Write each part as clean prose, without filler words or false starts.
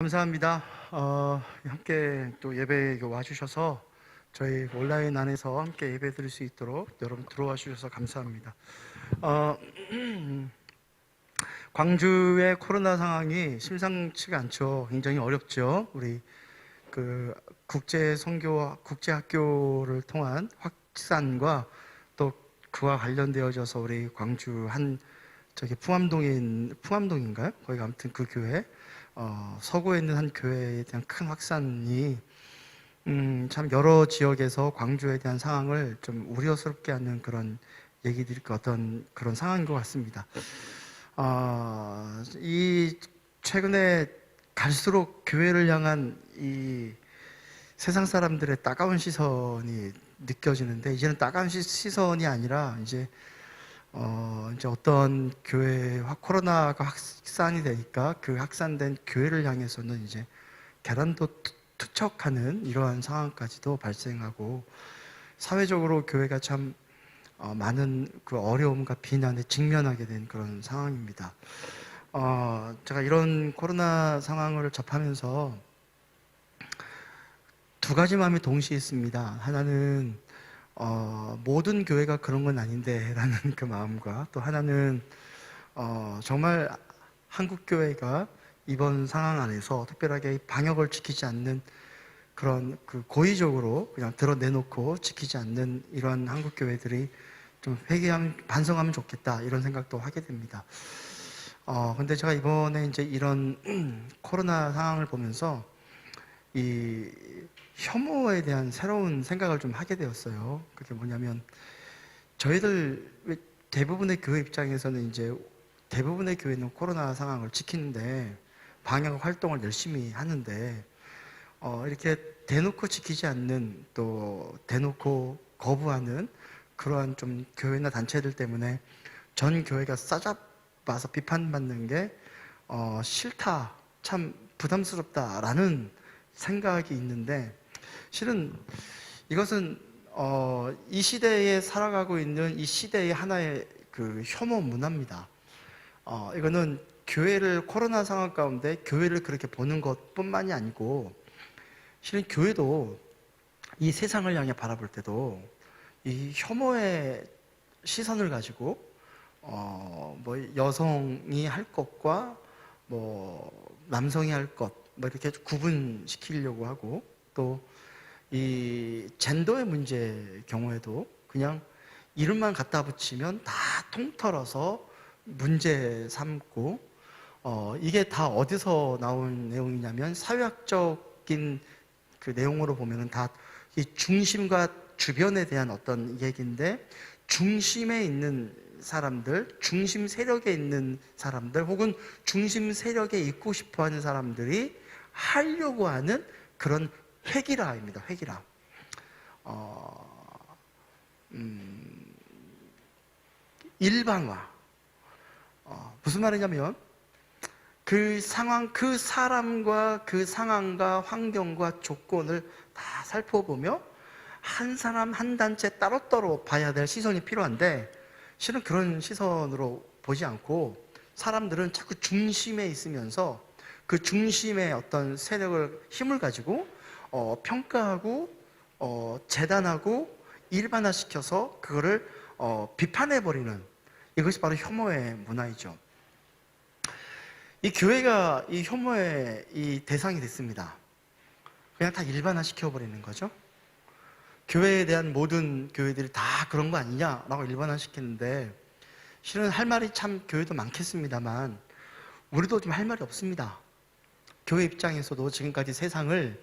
감사합니다. 함께 또 예배에 와주셔서 저희 온라인 안에서 함께 예배 드릴 수 있도록 여러분 들어와 주셔서 감사합니다. 어, 광주의 코로나 상황이 심상치가 않죠. 굉장히 어렵죠. 우리 그 국제학교를 통한 확산과 또 그와 관련되어져서 우리 광주 저기 풍암동인가요? 거기가 아무튼 그 교회 서구에 있는 한 교회에 대한 큰 확산이 참 여러 지역에서 광주에 대한 상황을 좀 우려스럽게 하는 그런 얘기들이 어떤 그런 상황인 것 같습니다. 이 최근에 갈수록 교회를 향한 이 세상 사람들의 따가운 시선이 느껴지는데, 이제는 따가운 시선이 아니라 이제 어떤 코로나가 확산이 되니까 그 확산된 교회를 향해서는 이제 계란도 투척하는 이러한 상황까지도 발생하고, 사회적으로 교회가 참 많은 그 어려움과 비난에 직면하게 된 그런 상황입니다. 제가 이런 코로나 상황을 접하면서 두 가지 마음이 동시에 있습니다. 하나는 모든 교회가 그런 건 아닌데 라는 그 마음과, 또 하나는 정말 한국 교회가 이번 상황 안에서 특별하게 방역을 지키지 않는 그런 고의적으로 그냥 드러내놓고 지키지 않는 이런 한국 교회들이 좀 반성하면 좋겠다, 이런 생각도 하게 됩니다. 근데 제가 이번에 이제 이런 코로나 상황을 보면서 이 혐오에 대한 새로운 생각을 좀 하게 되었어요. 그게 뭐냐면, 저희들 대부분의 교회 입장에서는 이제 대부분의 교회는 코로나 상황을 지키는데, 방역 활동을 열심히 하는데, 이렇게 대놓고 지키지 않는, 또 대놓고 거부하는 그러한 좀 교회나 단체들 때문에 전 교회가 싸잡아서 비판받는 게 싫다, 참 부담스럽다라는 생각이 있는데, 실은 이것은 이 시대에 살아가고 있는 이 시대의 하나의 그 혐오 문화입니다. 이거는 코로나 상황 가운데 교회를 그렇게 보는 것뿐만이 아니고, 실은 교회도 이 세상을 향해 바라볼 때도 이 혐오의 시선을 가지고 뭐 여성이 할 것과 뭐 남성이 할 것, 뭐 이렇게 구분시키려고 하고, 또 이 젠더의 문제 경우에도 그냥 이름만 갖다 붙이면 다 통틀어서 문제 삼고, 이게 다 어디서 나온 내용이냐면, 사회학적인 그 내용으로 보면은 다 이 중심과 주변에 대한 어떤 얘기인데, 중심에 있는 사람들, 중심 세력에 있는 사람들, 혹은 중심 세력에 있고 싶어 하는 사람들이 하려고 하는 그런 회기라입니다. 회기라. 일반화. 무슨 말이냐면, 그 상황, 그 사람과 그 상황과 환경과 조건을 다 살펴보며 한 사람 한 단체 따로따로 봐야 될 시선이 필요한데, 실은 그런 시선으로 보지 않고 사람들은 자꾸 중심에 있으면서 그 중심의 어떤 힘을 가지고 평가하고 재단하고 일반화시켜서 그거를 비판해버리는, 이것이 바로 혐오의 문화이죠. 이 교회가 이 혐오의 이 대상이 됐습니다. 그냥 다 일반화시켜버리는 거죠. 교회에 대한 모든 교회들이 다 그런 거 아니냐라고 일반화시키는데, 실은 할 말이 참 교회도 많겠습니다만 우리도 좀 할 말이 없습니다. 교회 입장에서도 지금까지 세상은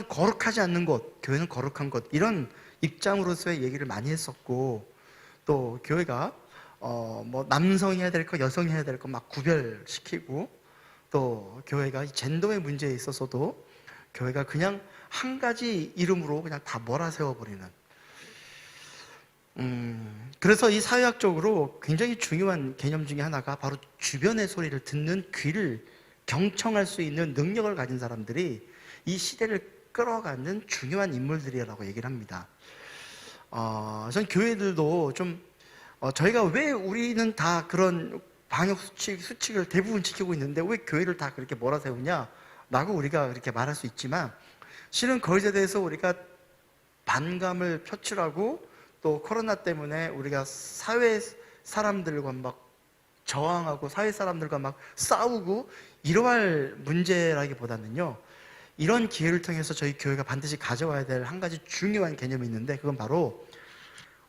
거룩하지 않는 곳, 교회는 거룩한 곳, 이런 입장으로서의 얘기를 많이 했었고, 또 교회가 뭐 남성이 해야 될 거, 여성이 해야 될 거 막 구별시키고, 또 교회가 젠더의 문제에 있어서도 교회가 그냥 한 가지 이름으로 그냥 다 몰아세워버리는, 그래서 이 사회학적으로 굉장히 중요한 개념 중에 하나가 바로 주변의 소리를 듣는 귀를 경청할 수 있는 능력을 가진 사람들이 이 시대를 끌어가는 중요한 인물들이라고 얘기를 합니다. 전 교회들도 좀 저희가 왜 우리는 다 그런 방역 수칙을 대부분 지키고 있는데 왜 교회를 다 그렇게 몰아세우냐? 라고 우리가 그렇게 말할 수 있지만, 실은 그것에 대해서 우리가 반감을 표출하고, 또 코로나 때문에 우리가 사회 사람들과 막 저항하고 사회 사람들과 막 싸우고 이러할 문제라기보다는요, 이런 기회를 통해서 저희 교회가 반드시 가져와야 될 한 가지 중요한 개념이 있는데, 그건 바로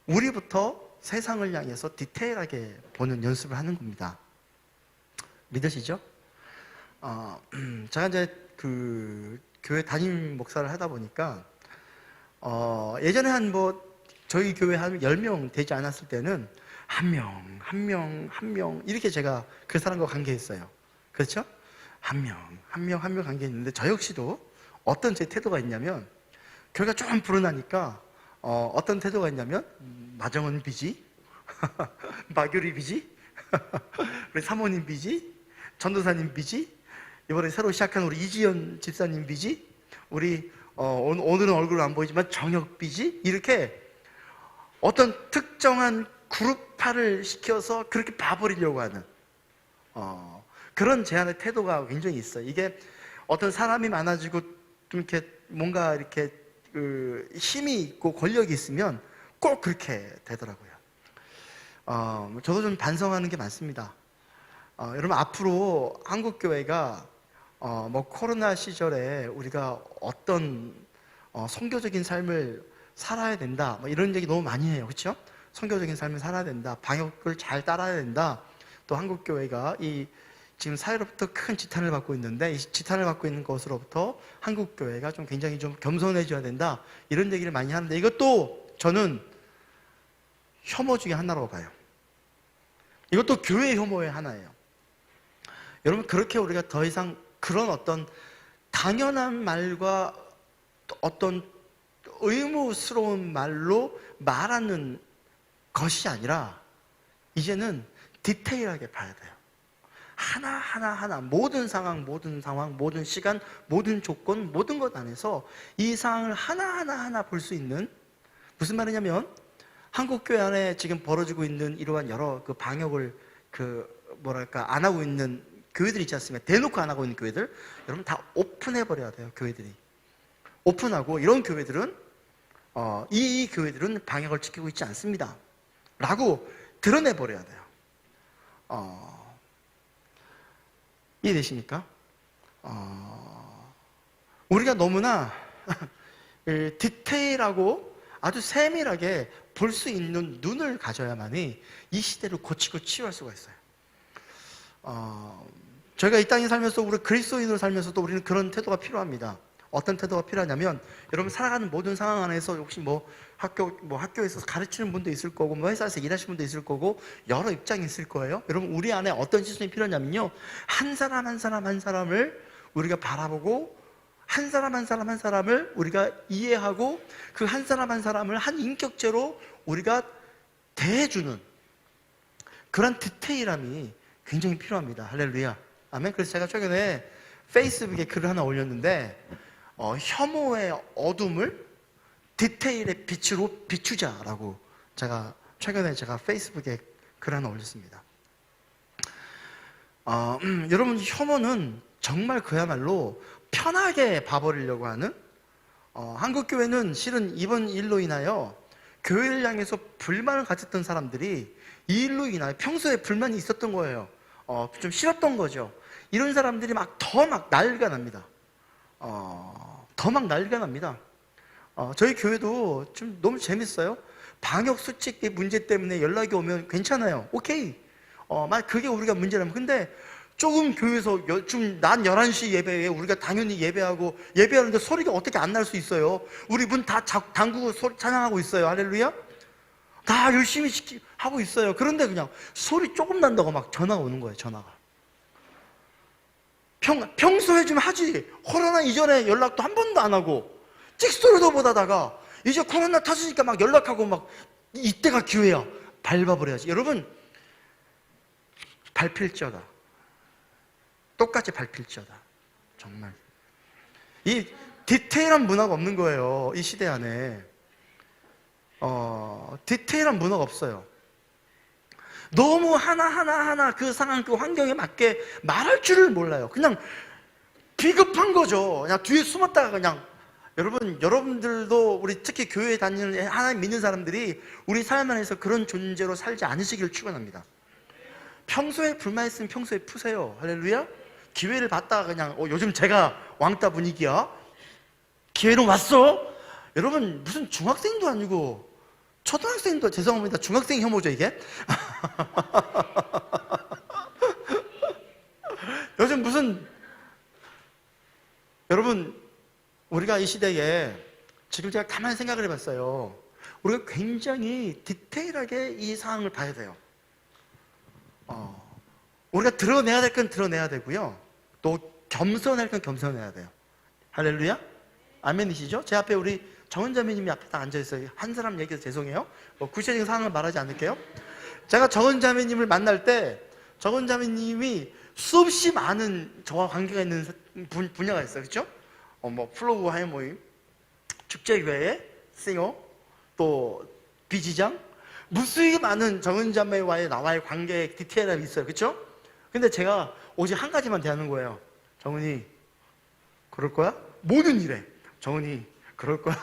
우리부터 세상을 향해서 디테일하게 보는 연습을 하는 겁니다. 믿으시죠? 제가 이제 그 교회 담임 목사를 하다 보니까 예전에 저희 교회 한 10명 되지 않았을 때는 한 명 이렇게 제가 그 사람과 관계했어요. 그렇죠? 한 명 관계했는데, 저 역시도 어떤 제 태도가 있냐면, 교회가 좀 불어나니까 어떤 태도가 있냐면, 마정은 비지, 마교리 비지, 우리 사모님 비지, 전도사님 비지, 이번에 새로 시작한 우리 이지연 집사님 비지, 우리 오늘은 얼굴 안 보이지만 정혁 비지, 이렇게 어떤 특정한 그룹화를 시켜서 그렇게 봐버리려고 하는 그런 제안의 태도가 굉장히 있어요. 이게 어떤 사람이 많아지고 좀 이렇게 뭔가 이렇게 힘이 있고 권력이 있으면 꼭 그렇게 되더라고요. 저도 좀 반성하는 게 많습니다. 여러분, 앞으로 한국 교회가 코로나 시절에 우리가 어떤 선교적인 삶을 살아야 된다, 이런 얘기 너무 많이 해요. 그렇죠? 선교적인 삶을 살아야 된다, 방역을 잘 따라야 된다, 또 한국 교회가 지금 사회로부터 큰 지탄을 받고 있는데, 이 지탄을 받고 있는 것으로부터 한국 교회가 좀 굉장히 좀 겸손해져야 된다, 이런 얘기를 많이 하는데, 이것도 저는 혐오 중에 하나라고 봐요. 이것도 교회 혐오의 하나예요. 여러분, 그렇게 우리가 더 이상 그런 어떤 당연한 말과 어떤 의무스러운 말로 말하는 것이 아니라, 이제는 디테일하게 봐야 돼요. 하나 모든 상황, 모든 시간, 모든 조건, 모든 것 안에서 이 상황을 하나 볼 수 있는, 무슨 말이냐면, 한국 교회 안에 지금 벌어지고 있는 이러한 여러 그 방역을 안 하고 있는 교회들 있지 않습니까? 대놓고 안 하고 있는 교회들, 여러분 다 오픈해 버려야 돼요. 교회들이 오픈하고, 이런 교회들은 이 교회들은 방역을 지키고 있지 않습니다 라고 드러내 버려야 돼요. 이해되십니까? 우리가 너무나 디테일하고 아주 세밀하게 볼 수 있는 눈을 가져야만이 이 시대를 고치고 치유할 수가 있어요. 저희가 이 땅에 살면서, 우리 그리스도인으로 살면서도 우리는 그런 태도가 필요합니다. 어떤 태도가 필요하냐면, 여러분 살아가는 모든 상황 안에서 혹시 학교에서 가르치는 분도 있을 거고, 회사에서 일하시는 분도 있을 거고, 여러 입장이 있을 거예요. 여러분, 우리 안에 어떤 시스템이 필요하냐면요, 한 사람 한 사람을 우리가 바라보고, 한 사람 한 사람을 우리가 이해하고, 그 한 사람 한 사람을 한 인격체로 우리가 대해주는 그런 디테일함이 굉장히 필요합니다. 할렐루야, 아멘. 그래서 제가 최근에 페이스북에 글을 하나 올렸는데, 혐오의 어둠을 디테일의 빛으로 비추자라고 최근에 제가 페이스북에 글 하나 올렸습니다. 여러분, 혐오는 정말 그야말로 편하게 봐버리려고 하는, 한국교회는 실은 이번 일로 인하여 교회를 향해서 불만을 가졌던 사람들이 이 일로 인하여 평소에 불만이 있었던 거예요. 좀 싫었던 거죠. 이런 사람들이 더 난리가 납니다. 더 난리가 납니다. 저희 교회도 좀 너무 재밌어요. 방역 수칙 문제 때문에 연락이 오면 괜찮아요. 오케이. 그게 우리가 문제라면. 근데 조금 교회에서 좀 낮 11시 예배에 우리가 당연히 예배하는데 소리가 어떻게 안 날 수 있어요? 우리 문 다 잠그고 찬양하고 있어요. 할렐루야? 다 열심히 하고 있어요. 그런데 그냥 소리 조금 난다고 막 전화가 오는 거예요. 전화가. 평소에 좀 하지. 코로나 이전에 연락도 한 번도 안 하고 찍소리도 못 하다가 이제 코로나 터지니까 막 연락하고 막, 이때가 기회야. 밟아버려야지. 여러분, 밟힐지어다. 똑같이 밟힐지어다. 정말 이 디테일한 문화가 없는 거예요. 이 시대 안에 디테일한 문화가 없어요. 너무 하나하나 그 상황, 그 환경에 맞게 말할 줄을 몰라요. 그냥 비겁한 거죠. 그냥 뒤에 숨었다가 그냥. 여러분들도 우리 특히 교회에 다니는 하나님 믿는 사람들이 우리 삶 안에서 그런 존재로 살지 않으시기를 축원합니다. 평소에 불만 있으면 평소에 푸세요. 할렐루야. 기회를 받다가 그냥 요즘 제가 왕따 분위기야. 기회는 왔어. 여러분 무슨 중학생도 아니고 초등학생도, 죄송합니다, 중학생 혐오죠 이게. 요즘 무슨, 여러분 우리가 이 시대에 지금 제가 가만히 생각을 해봤어요. 우리가 굉장히 디테일하게 이 상황을 봐야 돼요. 우리가 드러내야 될 건 드러내야 되고요, 또 겸손할 건 겸손해야 돼요. 할렐루야. 아멘이시죠? 제 앞에 우리 정은자매님이 앞에 딱 앉아있어요. 한 사람 얘기해서 죄송해요. 구체적인 상황을 말하지 않을게요. 제가 정은자매님을 만날 때 정은자매님이 수없이 많은 저와 관계가 있는 분야가 있어요. 그렇죠? 플로우 하이 모임, 축제교회, 싱어, 또 비지장, 무수히 많은 정은자매와의 나와의 관계의 디테일함이 있어요. 그렇죠? 근데 제가 오직 한 가지만 대하는 거예요. 정은이 그럴 거야? 모든 일에 정은이 그럴 거야?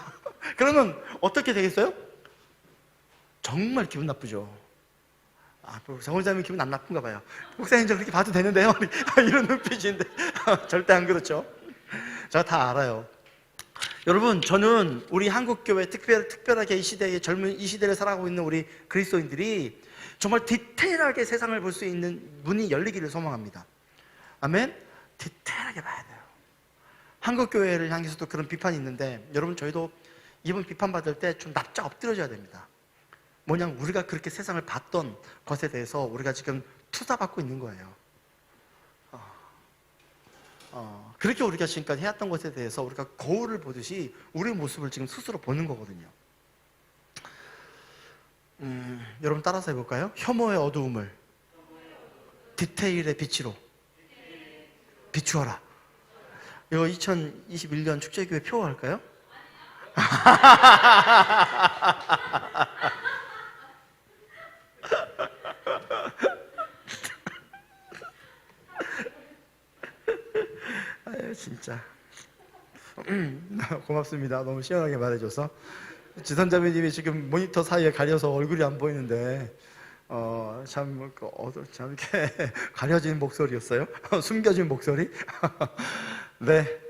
그러면 어떻게 되겠어요? 정말 기분 나쁘죠. 정은자매 기분 안 나쁜가 봐요. 목사님 저 그렇게 봐도 되는데요? 이런 눈빛인데 절대 안 그렇죠. 제가 다 알아요. 여러분, 저는 우리 한국교회 특별하게 이 시대의 이 시대를 살아가고 있는 우리 그리스도인들이 정말 디테일하게 세상을 볼 수 있는 문이 열리기를 소망합니다. 아멘? 디테일하게 봐야 돼요. 한국교회를 향해서도 그런 비판이 있는데, 여러분 저희도 이번 비판받을 때 좀 납작 엎드려져야 됩니다. 뭐냐면 우리가 그렇게 세상을 봤던 것에 대해서 우리가 지금 투사받고 있는 거예요. 그렇게 우리가 지금까지 해왔던 것에 대해서 우리가 거울을 보듯이 우리 모습을 지금 스스로 보는 거거든요. 여러분 따라서 해볼까요? 혐오의 어두움을 디테일의 빛으로 비추어라. 이거 2021년 축제교회 표 할까요? 아유, 진짜 고맙습니다. 너무 시원하게 말해줘서. 지선자매님이 지금 모니터 사이에 가려서 얼굴이 안 보이는데 참 이렇게 가려진 목소리였어요. 숨겨진 목소리. 네,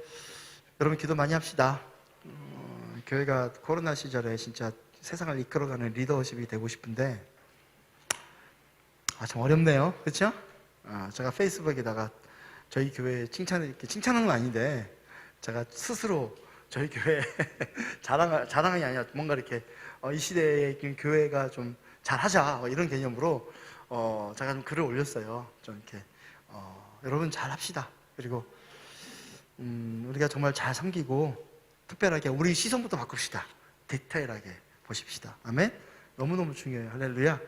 여러분 기도 많이 합시다. 교회가 코로나 시절에 진짜 세상을 이끌어가는 리더십이 되고 싶은데 참 어렵네요. 그렇죠? 제가 페이스북에다가 저희 교회 칭찬하는 건 아닌데 제가 스스로 저희 교회 자랑이 아니라 뭔가 이렇게 이 시대의 교회가 좀 잘하자 이런 개념으로 제가 좀 글을 올렸어요. 좀 이렇게 여러분 잘합시다. 그리고 우리가 정말 잘 섬기고 특별하게 우리 시선부터 바꿉시다. 디테일하게 보십시다. 아멘. 너무너무 중요해요. 할렐루야.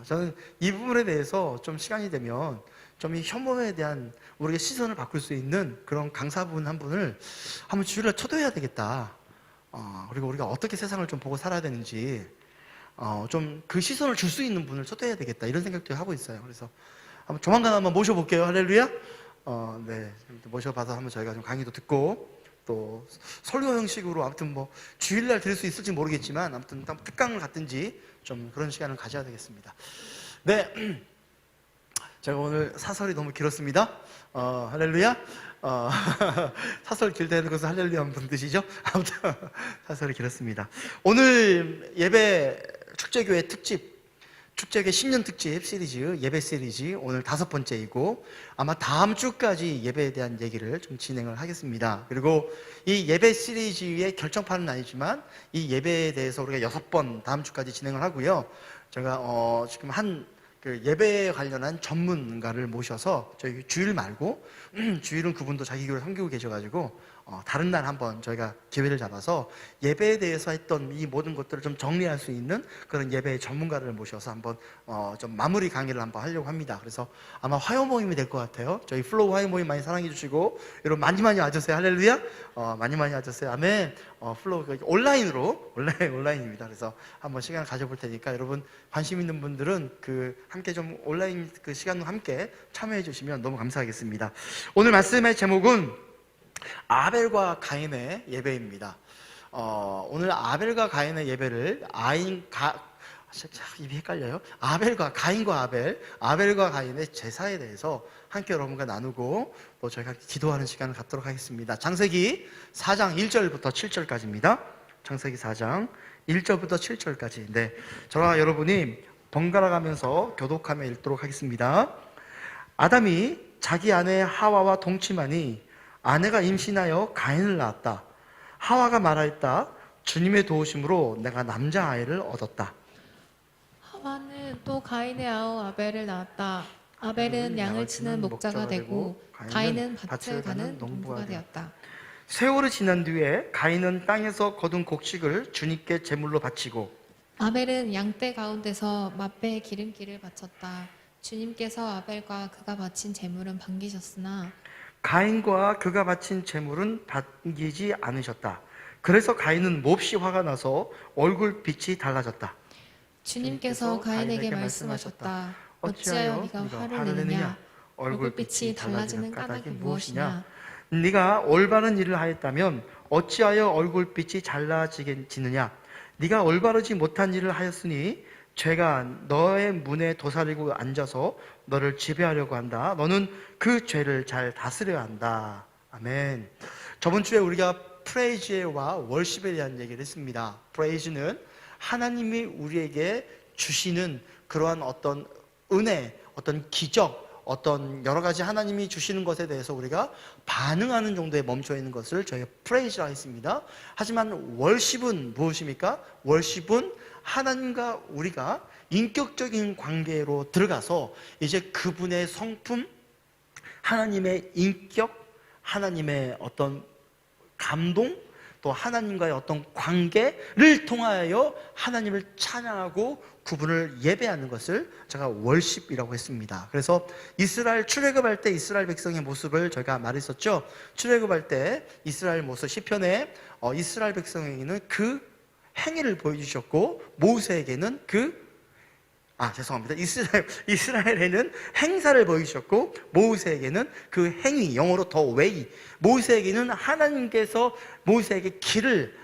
저는 이 부분에 대해서 좀 시간이 되면 좀 이 혐오에 대한 우리가 시선을 바꿀 수 있는 그런 강사분 한 분을 한번 주일날 초대해야 되겠다. 그리고 우리가 어떻게 세상을 좀 보고 살아야 되는지 좀 그 시선을 줄 수 있는 분을 초대해야 되겠다. 이런 생각도 하고 있어요. 그래서 한번 조만간 한번 모셔볼게요. 할렐루야. 네, 모셔봐서 한번 저희가 좀 강의도 듣고 또 설교 형식으로 아무튼 뭐 주일날 들을 수 있을지 모르겠지만 아무튼 특강을 갖든지 좀 그런 시간을 가져야 되겠습니다. 네. 제가 오늘 사설이 너무 길었습니다. 할렐루야. 사설 길다는 것은 할렐루야 한 뜻이죠. 아무튼 사설이 길었습니다. 오늘 예배 축제교회 특집, 축제교회 10년 특집 시리즈, 예배 시리즈 오늘 5번째이고 아마 다음 주까지 예배에 대한 얘기를 좀 진행을 하겠습니다. 그리고 이 예배 시리즈의 결정판은 아니지만 이 예배에 대해서 우리가 6번 다음 주까지 진행을 하고요. 제가 지금 그 예배에 관련한 전문가를 모셔서 저희 주일 말고 주일은 그분도 자기 교회를 섬기고 계셔가지고 다른 날 한번 저희가 기회를 잡아서 예배에 대해서 했던 이 모든 것들을 좀 정리할 수 있는 그런 예배 전문가를 모셔서 한번 좀 마무리 강의를 한번 하려고 합니다. 그래서 아마 화요 모임이 될 것 같아요. 저희 플로우 화요 모임 많이 사랑해 주시고 여러분 많이 와주세요. 할렐루야. 많이 와주세요. 아멘. 플로우 온라인입니다. 그래서 한번 시간을 가져볼 테니까 여러분 관심 있는 분들은 그 함께 좀 온라인 그 시간도 함께 참여해 주시면 너무 감사하겠습니다. 오늘 말씀의 제목은 아벨과 가인의 예배입니다. 오늘 아벨과 가인의 예배를 입이 헷갈려요. 가인과 아벨과 가인의 제사에 대해서 함께 여러분과 나누고 또 저희가 기도하는 시간을 갖도록 하겠습니다. 창세기 4장 1절부터 7절까지입니다. 창세기 4장 1절부터 7절까지. 네, 저와 여러분이 번갈아 가면서 교독하며 읽도록 하겠습니다. 아담이 자기 아내 하와와 동침하니 아내가 임신하여 가인을 낳았다. 하와가 말하였다. 주님의 도우심으로 내가 남자아이를 얻었다. 하와는 또 가인의 아우 아벨을 낳았다. 아벨은 양을 치는 목자가 되고 가인은 밭을 가는 농부가 되었다. 세월이 지난 뒤에 가인은 땅에서 거둔 곡식을 주님께 제물로 바치고 아벨은 양떼 가운데서 맛배의 기름기를 바쳤다. 주님께서 아벨과 그가 바친 제물은 반기셨으나 가인과 그가 바친 제물은 반기지 않으셨다. 그래서 가인은 몹시 화가 나서 얼굴빛이 달라졌다. 주님께서 가인에게 말씀하셨다. 어찌하여 네가 화를 내느냐? 얼굴빛이 달라지는 까닭이 무엇이냐? 네가 올바른 일을 하였다면 어찌하여 얼굴빛이 달라지느냐? 네가 올바르지 못한 일을 하였으니 죄가 너의 문에 도사리고 앉아서 너를 지배하려고 한다. 너는 그 죄를 잘 다스려야 한다. 아멘. 저번 주에 우리가 프레이즈와 월십에 대한 얘기를 했습니다. 프레이즈는 하나님이 우리에게 주시는 그러한 어떤 은혜, 어떤 기적, 어떤 여러 가지 하나님이 주시는 것에 대해서 우리가 반응하는 정도에 멈춰 있는 것을 저희가 프레이즈라 했습니다. 하지만 월십은 무엇입니까? 월십은 하나님과 우리가 인격적인 관계로 들어가서 이제 그분의 성품, 하나님의 인격, 하나님의 어떤 감동, 또 하나님과의 어떤 관계를 통하여 하나님을 찬양하고 그분을 예배하는 것을 제가 월십이라고 했습니다. 그래서 이스라엘 출애굽할 때 이스라엘 백성의 모습을 저희가 말했었죠. 출애굽할 때 이스라엘 모습 시편에 이스라엘 백성에게는 그 행위를 보여주셨고 모세에게는 이스라엘에는 행사를 보이셨고 모세에게는 그 행위, 영어로 더 웨이, 모세에게는 하나님께서 모세에게 길을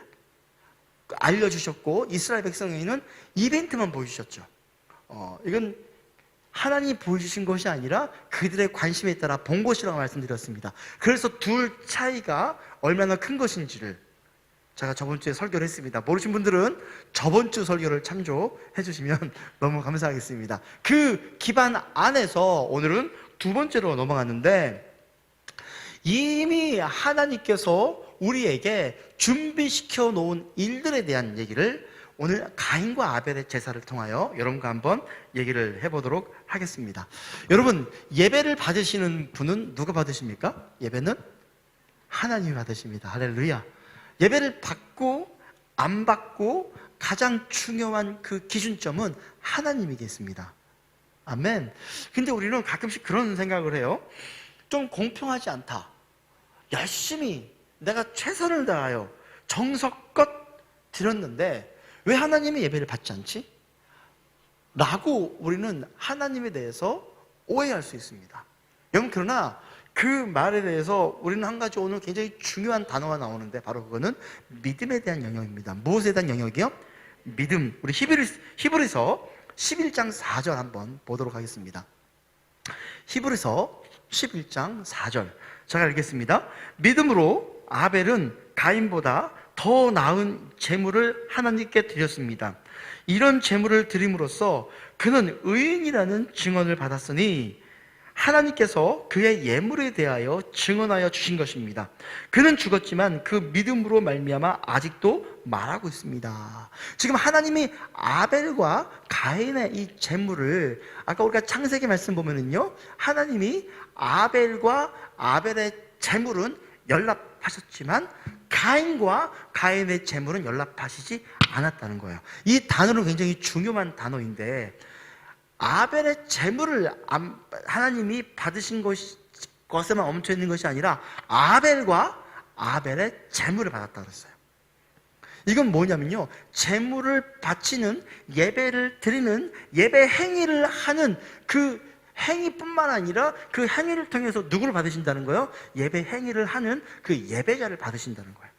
알려주셨고 이스라엘 백성에게는 이벤트만 보여주셨죠. 이건 하나님이 보여주신 것이 아니라 그들의 관심에 따라 본 것이라고 말씀드렸습니다. 그래서 둘 차이가 얼마나 큰 것인지를 제가 저번 주에 설교를 했습니다. 모르신 분들은 저번 주 설교를 참조해 주시면 너무 감사하겠습니다. 그 기반 안에서 오늘은 두 번째로 넘어갔는데, 이미 하나님께서 우리에게 준비시켜 놓은 일들에 대한 얘기를 오늘 가인과 아벨의 제사를 통하여 여러분과 한번 얘기를 해보도록 하겠습니다. 여러분, 예배를 받으시는 분은 누가 받으십니까? 예배는 하나님이 받으십니다. 할렐루야. 예배를 받고 안 받고 가장 중요한 그 기준점은 하나님이겠습니다. 아멘. 근데 우리는 가끔씩 그런 생각을 해요. 좀 공평하지 않다. 열심히 내가 최선을 다하여 정성껏 드렸는데 왜 하나님이 예배를 받지 않지? 라고 우리는 하나님에 대해서 오해할 수 있습니다. 여러분, 그러나 그 말에 대해서 우리는 한 가지 오늘 굉장히 중요한 단어가 나오는데 바로 그거는 믿음에 대한 영역입니다. 무엇에 대한 영역이요? 믿음. 우리 히브리서 11장 4절 한번 보도록 하겠습니다. 히브리서 11장 4절 제가 읽겠습니다. 믿음으로 아벨은 가인보다 더 나은 제물을 하나님께 드렸습니다. 이런 제물을 드림으로써 그는 의인이라는 증언을 받았으니 하나님께서 그의 예물에 대하여 증언하여 주신 것입니다. 그는 죽었지만 그 믿음으로 말미암아 아직도 말하고 있습니다. 지금 하나님이 아벨과 가인의 이 제물을, 아까 우리가 창세기 말씀 보면은요, 하나님이 아벨과 아벨의 제물은 연락하셨지만 가인과 가인의 제물은 연락하시지 않았다는 거예요. 이 단어는 굉장히 중요한 단어인데, 아벨의 제물을 하나님이 받으신 것에만 멈춰 있는 것이 아니라 아벨과 아벨의 제물을 받았다 그랬어요. 이건 뭐냐면요, 제물을 바치는, 예배를 드리는, 예배 행위를 하는 그 행위뿐만 아니라 그 행위를 통해서 누구를 받으신다는 거예요? 예배 행위를 하는 그 예배자를 받으신다는 거예요.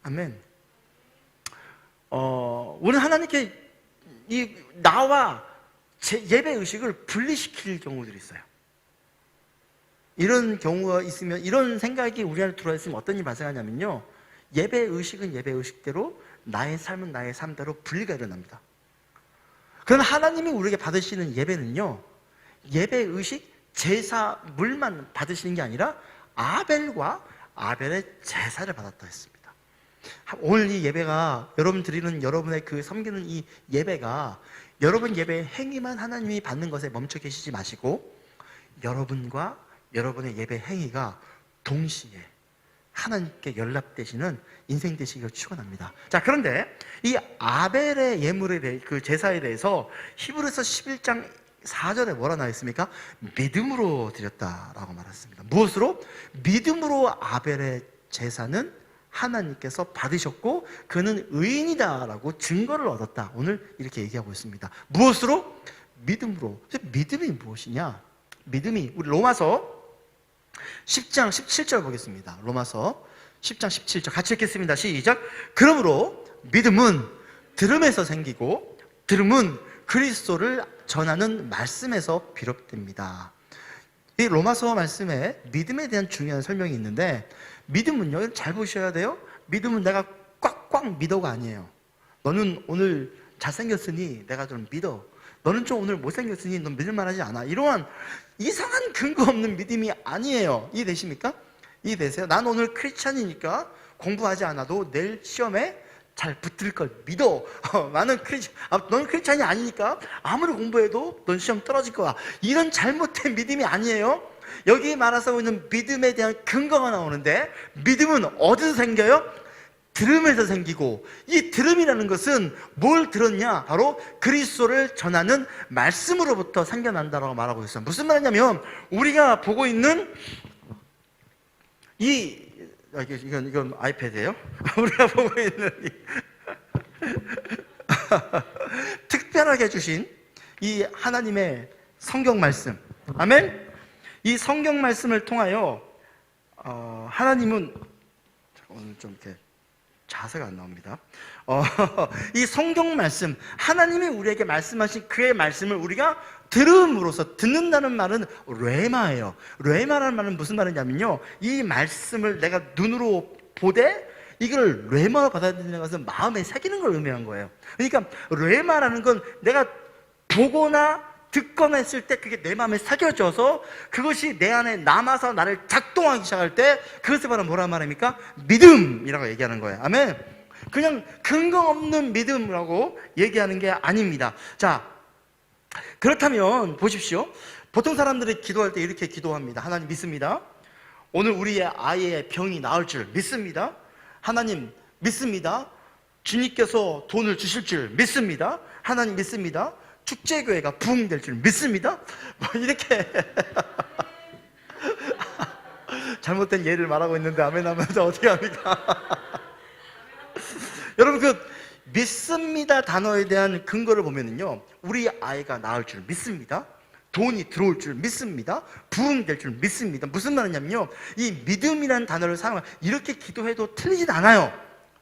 아멘. 우리는 하나님께 나와 예배 의식을 분리시킬 경우들이 있어요. 이런 경우가 있으면, 이런 생각이 우리 안에 들어와 있으면 어떤 일이 발생하냐면요, 예배 의식은 예배 의식대로, 나의 삶은 나의 삶대로 분리가 일어납니다. 그러나 하나님이 우리에게 받으시는 예배는요, 예배 의식, 제사물만 받으시는 게 아니라 아벨과 아벨의 제사를 받았다 했습니다. 오늘 이 예배가, 여러분 드리는, 여러분의 그 섬기는 이 예배가 여러분 예배의 행위만 하나님이 받는 것에 멈춰 계시지 마시고, 여러분과 여러분의 예배 행위가 동시에 하나님께 연락되시는 인생 되시기를 축원합니다. 자, 그런데 이 아벨의 예물에 대해, 그 제사에 대해서 히브리서 11장 4절에 뭐라 나와 있습니까? 믿음으로 드렸다라고 말했습니다. 무엇으로? 믿음으로 아벨의 제사는 하나님께서 받으셨고 그는 의인이다라고 증거를 얻었다. 오늘 이렇게 얘기하고 있습니다. 무엇으로? 믿음으로. 믿음이 무엇이냐? 믿음이, 우리 로마서 10장 17절 보겠습니다. 로마서 10장 17절 같이 읽겠습니다. 시작. 그러므로 믿음은 들음에서 생기고 들음은 그리스도를 전하는 말씀에서 비롯됩니다. 이 로마서 말씀에 믿음에 대한 중요한 설명이 있는데, 믿음은요, 잘 보셔야 돼요. 믿음은 내가 꽉꽉 믿어가 아니에요. 너는 오늘 잘생겼으니 내가 좀 믿어. 너는 좀 오늘 못생겼으니 넌 믿을만하지 않아. 이러한 이상한 근거 없는 믿음이 아니에요. 이해되십니까? 이해되세요? 난 오늘 크리스찬이니까 공부하지 않아도 내일 시험에 잘 붙을 걸 믿어. 너는 크리스찬이 아니니까 아무리 공부해도 넌 시험 떨어질 거야. 이런 잘못된 믿음이 아니에요. 여기 말하고 있는 믿음에 대한 근거가 나오는데, 믿음은 어디서 생겨요? 들음에서 생기고, 이 들음이라는 것은 뭘 들었냐? 바로 그리스도를 전하는 말씀으로부터 생겨난다라고 말하고 있어요. 무슨 말이냐면, 우리가 보고 있는 이건 아이패드예요? 우리가 보고 있는 특별하게 주신 이 하나님의 성경 말씀, 아멘? 이 성경 말씀을 통하여 하나님은, 오늘 좀 이렇게 자세가 안 나옵니다. 이 성경 말씀, 하나님이 우리에게 말씀하신 그의 말씀을 우리가 들음으로써, 듣는다는 말은 레마예요. 레마라는 말은 무슨 말이냐면요, 이 말씀을 내가 눈으로 보되 이걸 레마로 받아들이는 것은 마음에 새기는 걸 의미한 거예요. 그러니까 레마라는 건 내가 보거나 듣거나 했을 때 그게 내 마음에 새겨져서 그것이 내 안에 남아서 나를 작동하기 시작할 때 그것을 바로 뭐라 말합니까? 믿음이라고 얘기하는 거예요. 아멘. 그냥 근거 없는 믿음이라고 얘기하는 게 아닙니다. 자, 그렇다면 보십시오. 보통 사람들이 기도할 때 이렇게 기도합니다. 하나님 믿습니다. 오늘 우리의 아이의 병이 나을 줄 믿습니다. 하나님 믿습니다. 주님께서 돈을 주실 줄 믿습니다. 하나님 믿습니다. 축제교회가 부흥될 줄 믿습니다. 뭐 이렇게 잘못된 예를 말하고 있는데 아멘 하면서 어떻게 합니까? 여러분, 그 믿습니다 단어에 대한 근거를 보면은요, 우리 아이가 나을 줄 믿습니다. 돈이 들어올 줄 믿습니다. 부흥될 줄 믿습니다. 무슨 말이냐면요, 이 믿음이라는 단어를 사용하면 이렇게 기도해도 틀리진 않아요.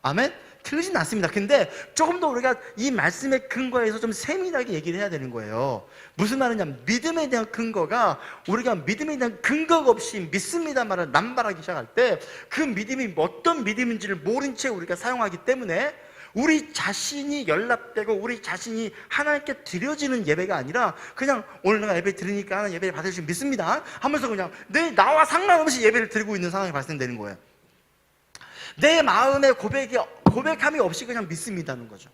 아멘? 틀리진 않습니다. 근데 조금 더 우리가 이 말씀의 근거에서 좀 세밀하게 얘기를 해야 되는 거예요. 무슨 말이냐면, 믿음에 대한 근거가, 우리가 믿음에 대한 근거가 없이 믿습니다 말을 남발하기 시작할 때 그 믿음이 어떤 믿음인지를 모른 채 우리가 사용하기 때문에 우리 자신이 연락되고 우리 자신이 하나님께 드려지는 예배가 아니라, 그냥 오늘 내가 예배 드리니까 하나님 예배를 받을 줄 믿습니다 하면서 그냥 나와 상관없이 예배를 드리고 있는 상황이 발생되는 거예요. 내 마음의 고백함이 없이 그냥 믿습니다는 거죠.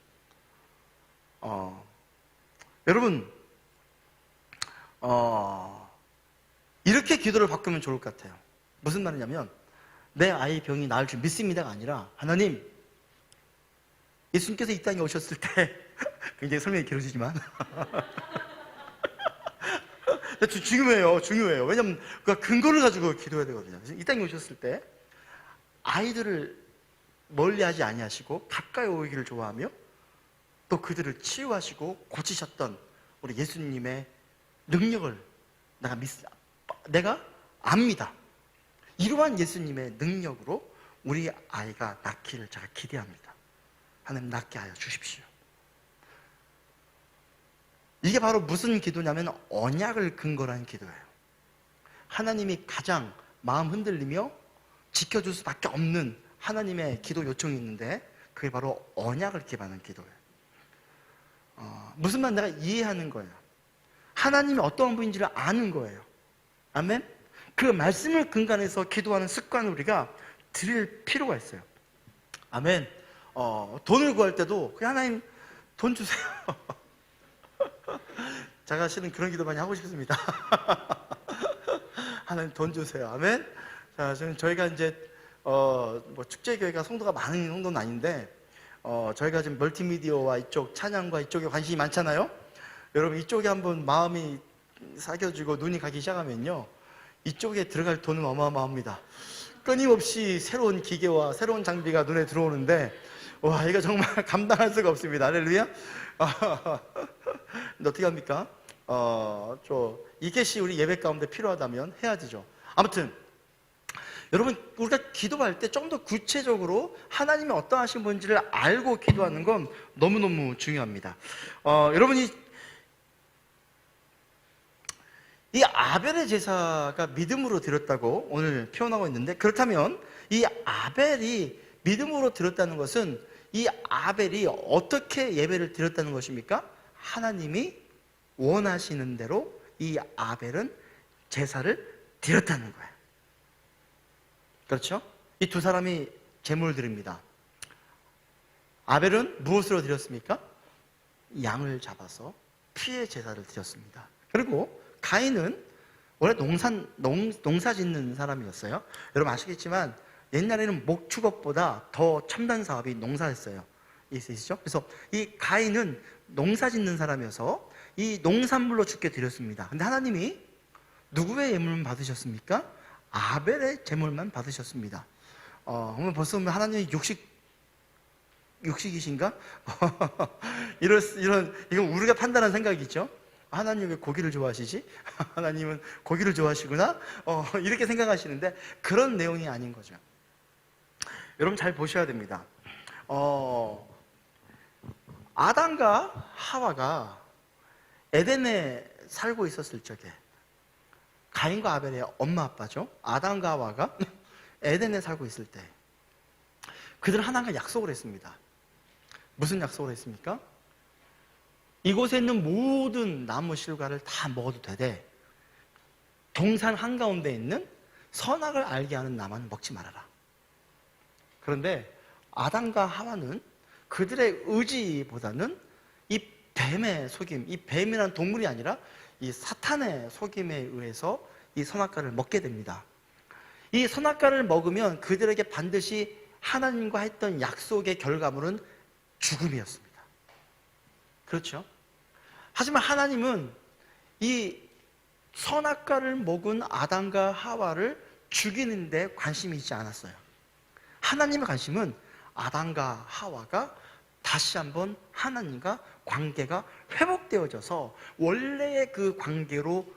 여러분, 이렇게 기도를 바꾸면 좋을 것 같아요. 무슨 말이냐면, 내 아이 병이 나을 줄 믿습니다가 아니라, 하나님, 예수님께서 이 땅에 오셨을 때 굉장히 설명이 길어지지만 중요해요. 왜냐하면 그 근거를 가지고 기도해야 되거든요. 이 땅에 오셨을 때 아이들을 멀리하지 아니하시고 가까이 오기를 좋아하며 또 그들을 치유하시고 고치셨던 우리 예수님의 능력을 내가 압니다. 이러한 예수님의 능력으로 우리 아이가 낳기를 제가 기대합니다. 하나님 낳게 하여 주십시오. 이게 바로 무슨 기도냐면 언약을 근거로 한 기도예요. 하나님이 가장 마음 흔들리며 지켜줄 수밖에 없는 하나님의 기도 요청이 있는데 그게 바로 언약을 기반한 기도예요. 무슨 말 내가 이해하는 거예요. 하나님이 어떠한 분인지를 아는 거예요. 아멘? 그 말씀을 근간해서 기도하는 습관을 우리가 들일 필요가 있어요. 아멘. 돈을 구할 때도 그냥 하나님 돈 주세요. 제가 실은 그런 기도 많이 하고 싶습니다. 하나님 돈 주세요. 아멘. 자, 지금 저희가 이제 뭐 축제교회가 성도가 많은 성도는 아닌데 저희가 지금 멀티미디어와 이쪽 찬양과 이쪽에 관심이 많잖아요. 여러분 이쪽에 한번 마음이 사겨지고 눈이 가기 시작하면요, 이쪽에 들어갈 돈은 어마어마합니다. 끊임없이 새로운 기계와 새로운 장비가 눈에 들어오는데 와, 이거 정말 감당할 수가 없습니다. 할렐루야. 근데 어떻게 합니까? 이것이 우리 예배 가운데 필요하다면 해야 되죠. 아무튼 여러분, 우리가 기도할 때 좀 더 구체적으로 하나님이 어떠하신 분인지를 알고 기도하는 건 너무너무 중요합니다. 여러분이 이 아벨의 제사가 믿음으로 드렸다고 오늘 표현하고 있는데, 그렇다면 이 아벨이 믿음으로 드렸다는 것은 이 아벨이 어떻게 예배를 드렸다는 것입니까? 하나님이 원하시는 대로 이 아벨은 제사를 드렸다는 거예요. 그렇죠? 이 두 사람이 제물을 드립니다. 아벨은 무엇으로 드렸습니까? 양을 잡아서 피의 제사를 드렸습니다. 그리고 가인은 원래 농사 짓는 사람이었어요. 여러분 아시겠지만 옛날에는 목축업보다 더 첨단 사업이 농사였어요. 있으시죠? 그래서 이 가인은 농사 짓는 사람이어서 이 농산물로 주께 드렸습니다. 근데 하나님이 누구의 예물만 받으셨습니까? 아벨의 제물만 받으셨습니다. 벌써 하나님이 육식이신가? 이건 우리가 판단한 생각이죠. 하나님 왜 고기를 좋아하시지? 하나님은 고기를 좋아하시구나? 이렇게 생각하시는데 그런 내용이 아닌 거죠. 여러분 잘 보셔야 됩니다. 아담과 하와가 에덴에 살고 있었을 적에 가인과 아벨의 엄마 아빠죠. 아담과 하와가 에덴에 살고 있을 때 그들은 하나님과 약속을 했습니다. 무슨 약속을 했습니까? 이곳에 있는 모든 나무 실과를 다 먹어도 되되 동산 한가운데 있는 선악을 알게 하는 나만 먹지 말아라. 그런데 아담과 하와는 그들의 의지보다는 이 뱀의 속임, 이 뱀이라는 동물이 아니라 이 사탄의 속임에 의해서 이 선악과를 먹게 됩니다. 이 선악과를 먹으면 그들에게 반드시 하나님과 했던 약속의 결과물은 죽음이었습니다. 그렇죠? 하지만 하나님은 이 선악과를 먹은 아담과 하와를 죽이는 데 관심이 있지 않았어요. 하나님의 관심은 아담과 하와가 다시 한번 하나님과 관계가 회복되어져서 원래의 그 관계로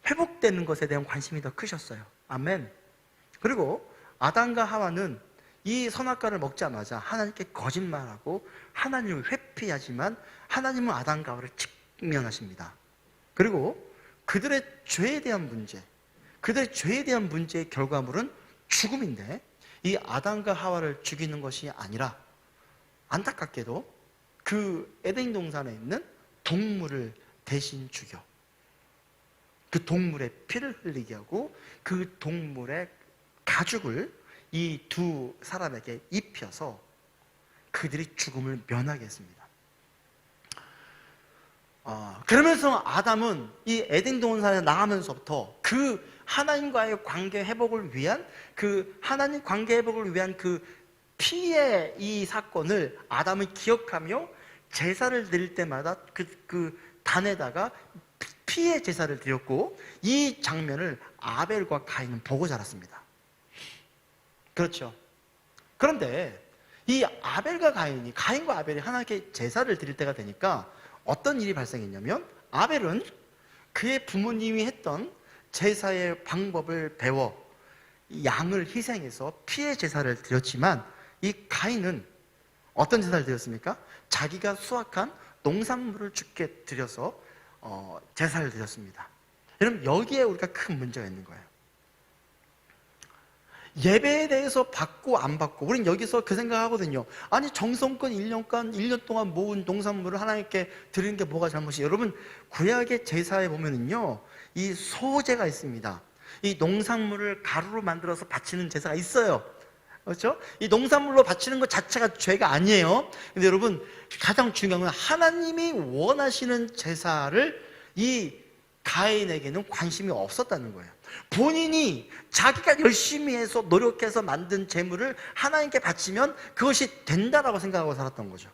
회복되는 것에 대한 관심이 더 크셨어요. 아멘. 그리고 아담과 하와는 이 선악과를 먹자마자 하나님께 거짓말하고 하나님을 회피하지만 하나님은 아담과 하와를 직면하십니다. 그리고 그들의 죄에 대한 문제의 결과물은 죽음인데 이 아담과 하와를 죽이는 것이 아니라 안타깝게도 그 에덴 동산에 있는 동물을 대신 죽여 그 동물의 피를 흘리게 하고 그 동물의 가죽을 이 두 사람에게 입혀서 그들이 죽음을 면하게 했습니다. 그러면서 아담은 이 에덴 동산에 나가면서부터 그 하나님과의 관계 회복을 위한 그 피의 이 사건을 아담은 기억하며 제사를 드릴 때마다 그 단에다가 피의 제사를 드렸고 이 장면을 아벨과 가인은 보고 자랐습니다. 그렇죠. 그런데 이 아벨과 가인과 아벨이 하나님께 제사를 드릴 때가 되니까 어떤 일이 발생했냐면, 아벨은 그의 부모님이 했던 제사의 방법을 배워 양을 희생해서 피의 제사를 드렸지만, 이 가인은 어떤 제사를 드렸습니까? 자기가 수확한 농산물을 주께 드려서 제사를 드렸습니다. 여러분, 여기에 우리가 큰 문제가 있는 거예요. 예배에 대해서 받고 안 받고, 우린 여기서 그 생각하거든요. 아니, 정성껏 1년 동안 모은 농산물을 하나님께 드리는 게 뭐가 잘못이에요? 여러분, 구약의 제사에 보면은요, 이 소제가 있습니다. 이 농산물을 가루로 만들어서 바치는 제사가 있어요. 그렇죠? 이 농산물로 바치는 것 자체가 죄가 아니에요. 근데 여러분, 가장 중요한 건 하나님이 원하시는 제사를 이 가인에게는 관심이 없었다는 거예요. 본인이 자기가 열심히 해서 노력해서 만든 재물을 하나님께 바치면 그것이 된다라고 생각하고 살았던 거죠.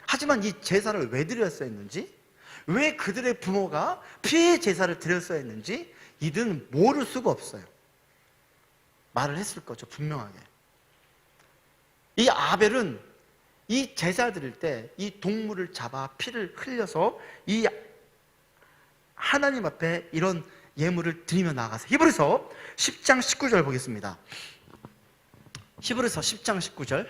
하지만 이 제사를 왜 드렸어야 했는지, 왜 그들의 부모가 피의 제사를 드렸어야 했는지 이들은 모를 수가 없어요. 말을 했을 거죠, 분명하게. 이 아벨은 이 제사 드릴 때 이 동물을 잡아 피를 흘려서 이 하나님 앞에 이런 예물을 드리며 나아가세요. 히브리서 10장 19절 보겠습니다. 히브리서 10장 19절.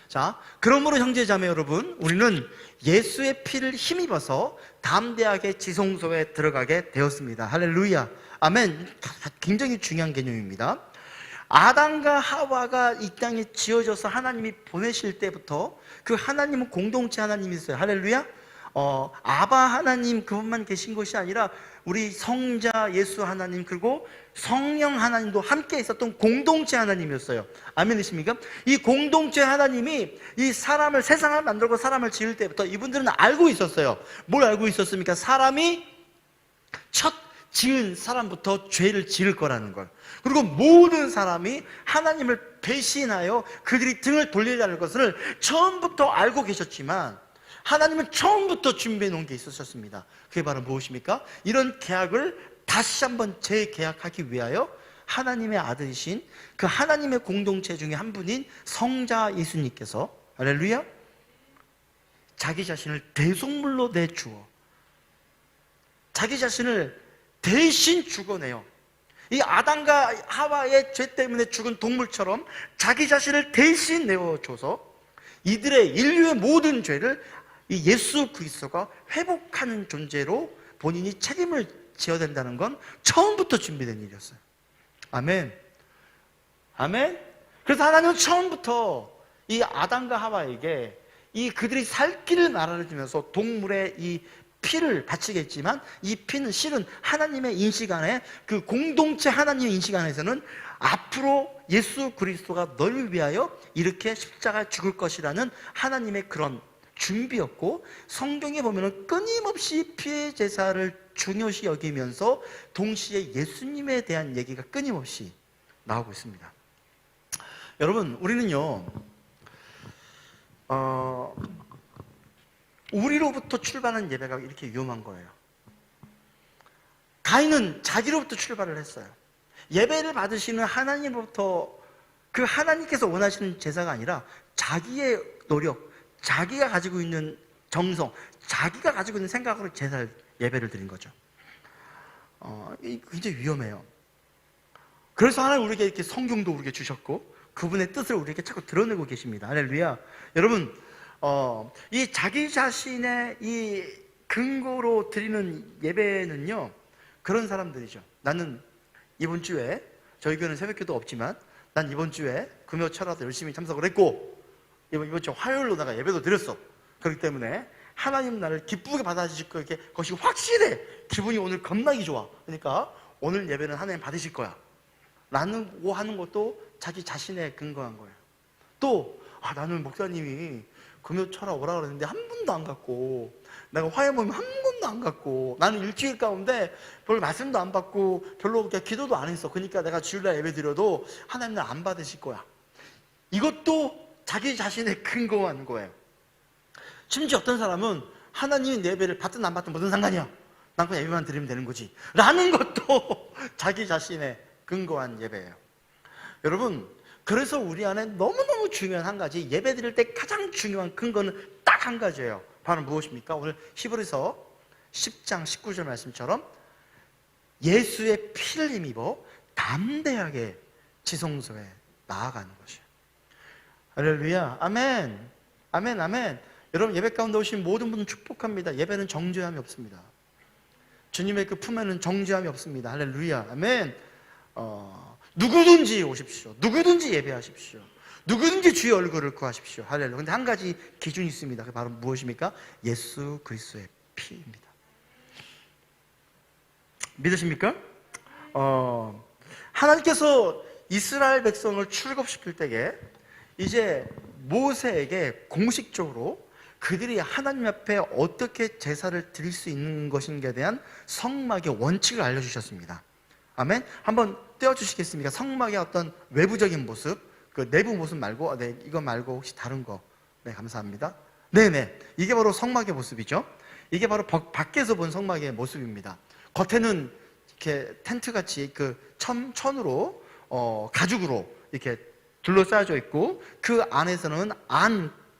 자, 그러므로 형제자매 여러분, 우리는 예수의 피를 힘입어서 담대하게 지성소에 들어가게 되었습니다. 할렐루야, 아멘. 굉장히 중요한 개념입니다. 아담과 하와가 이 땅에 지어져서 하나님이 보내실 때부터 그 하나님은 공동체 하나님이 있어요. 할렐루야. 아바 하나님 그분만 계신 것이 아니라 우리 성자 예수 하나님, 그리고 성령 하나님도 함께 있었던 공동체 하나님이었어요. 아멘이십니까? 이 공동체 하나님이 이 사람을, 세상을 만들고 사람을 지을 때부터 이분들은 알고 있었어요. 뭘 알고 있었습니까? 사람이 첫 지은 사람부터 죄를 지을 거라는 걸. 그리고 모든 사람이 하나님을 배신하여 그들이 등을 돌리라는 것을 처음부터 알고 계셨지만, 하나님은 처음부터 준비해 놓은 게 있으셨습니다. 그게 바로 무엇입니까? 이런 계약을 다시 한번 재계약하기 위하여 하나님의 아들이신 그 하나님의 공동체 중에 한 분인 성자 예수님께서, 할렐루야, 자기 자신을 대속물로 내주어 자기 자신을 대신 죽어내요. 이 아담과 하와의 죄 때문에 죽은 동물처럼 자기 자신을 대신 내어줘서 이들의, 인류의 모든 죄를 이 예수 그리스도가 회복하는 존재로 본인이 책임을 져야 된다는 건 처음부터 준비된 일이었어요. 아멘. 아멘. 그래서 하나님은 처음부터 이 아담과 하와에게 이 그들이 살 길을 말아주면서 동물의 이 피를 바치겠지만, 이 피는 실은 하나님의 인식 안에, 그 공동체 하나님의 인식 안에서는 앞으로 예수 그리스도가 너를 위하여 이렇게 십자가에 죽을 것이라는 하나님의 그런 준비였고, 성경에 보면 끊임없이 피의 제사를 중요시 여기면서 동시에 예수님에 대한 얘기가 끊임없이 나오고 있습니다. 여러분, 우리는요 우리로부터 출발하는 예배가 이렇게 위험한 거예요. 가인은 자기로부터 출발을 했어요. 예배를 받으시는 하나님으로부터, 그 하나님께서 원하시는 제사가 아니라 자기의 노력, 자기가 가지고 있는 정성, 자기가 가지고 있는 생각으로 예배를 드린 거죠. 굉장히 위험해요. 그래서 하나님 우리에게 이렇게 성경도 우리에게 주셨고 그분의 뜻을 우리에게 자꾸 드러내고 계십니다. 할렐루야. 여러분, 이 자기 자신의 이 근거로 드리는 예배는요, 그런 사람들이죠. 나는 이번 주에, 저희 교회는 새벽기도 없지만 난 이번 주에 금요 철야도 열심히 참석을 했고 이번 주 화요일로 내가 예배도 드렸어. 그렇기 때문에 하나님 나를 기쁘게 받아주실 거야. 그것이 확실해. 기분이 오늘 겁나기 좋아. 그러니까 오늘 예배는 하나님 받으실 거야 라는 하는 것도 자기 자신에 근거한 거예요. 또 나는 목사님이 금요 철야 오라 그랬는데 한 번도 안 갔고, 내가 화요 모임 한 번도 안 갔고, 나는 일주일 가운데 별로 말씀도 안 받고 별로 기도도 안 했어. 그러니까 내가 주일날 예배 드려도 하나님 날 안 받으실 거야. 이것도 자기 자신에 근거한 거예요. 심지어 어떤 사람은 하나님이 내 예배를 받든 안 받든 무슨 상관이야, 난 그냥 예배만 드리면 되는 거지 라는 것도 자기 자신에 근거한 예배예요. 여러분, 그래서 우리 안에 너무너무 중요한 한 가지, 예배 드릴 때 가장 중요한 근거는 딱 한 가지예요. 바로 무엇입니까? 오늘 히브리서 10장 19절 말씀처럼 예수의 피를 힘입어 담대하게 지성소에 나아가는 것이에요. 할렐루야. 아멘. 아멘. 아멘. 여러분, 예배 가운데 오신 모든 분은 축복합니다. 예배는 정죄함이 없습니다. 주님의 그 품에는 정죄함이 없습니다. 할렐루야. 아멘. 누구든지 오십시오. 누구든지 예배하십시오. 누구든지 주의 얼굴을 구하십시오. 할렐루야. 근데 한 가지 기준이 있습니다. 그게 바로 무엇입니까? 예수 그리스도의 피입니다. 믿으십니까? 하나님께서 이스라엘 백성을 출애굽시킬 때에 이제 모세에게 공식적으로 그들이 하나님 앞에 어떻게 제사를 드릴 수 있는 것인가에 대한 성막의 원칙을 알려주셨습니다. 아멘. 한번 떼어주시겠습니까? 성막의 어떤 외부적인 모습, 그 내부 모습 말고, 네, 이거 말고 혹시 다른 거. 네, 감사합니다. 네네. 이게 바로 성막의 모습이죠. 이게 바로 밖에서 본 성막의 모습입니다. 겉에는 이렇게 텐트 같이 그 천으로, 가죽으로 이렇게 둘러싸여져 있고, 그 안에서는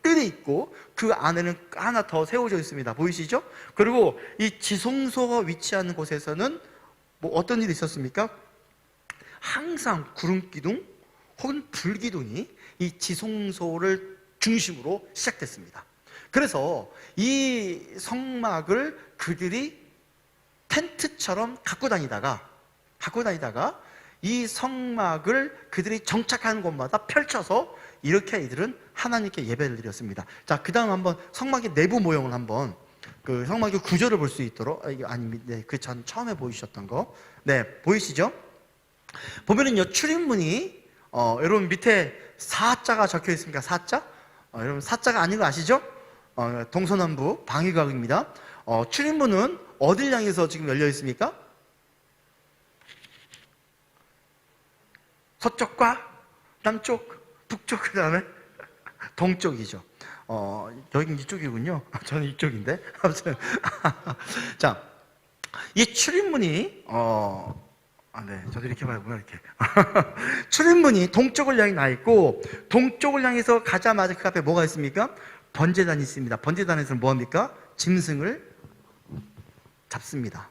뜰이 있고, 그 안에는 하나 더 세워져 있습니다. 보이시죠? 그리고 이 지성소가 위치하는 곳에서는 뭐 어떤 일이 있었습니까? 항상 구름기둥 혹은 불기둥이 이 지성소를 중심으로 시작됐습니다. 그래서 이 성막을 그들이 텐트처럼 갖고 다니다가 이 성막을 그들이 정착하는 곳마다 펼쳐서 이렇게 이들은 하나님께 예배를 드렸습니다. 자, 그 다음 한번 성막의 내부 모형을 한번 그 성막의 구조를 볼 수 있도록, 네, 그 전 처음에 보이셨던 거, 네, 보이시죠? 보면은요, 출입문이, 여러분 밑에 사자가 적혀 있습니까? 사자? 여러분 사자가 아닌 거 아시죠? 동서남북 방위각입니다. 출입문은 어딜 향해서 지금 열려 있습니까? 서쪽과 남쪽, 북쪽, 그 다음에 동쪽이죠. 여긴 이쪽이군요. 저는 이쪽인데. 아무튼. 자, 이 출입문이, 네, 저도 이렇게 봐야구나, 이렇게. 출입문이 동쪽을 향해 나 있고, 동쪽을 향해서 가자마자 그 앞에 뭐가 있습니까? 번제단이 있습니다. 번제단에서는 뭐합니까? 짐승을 잡습니다.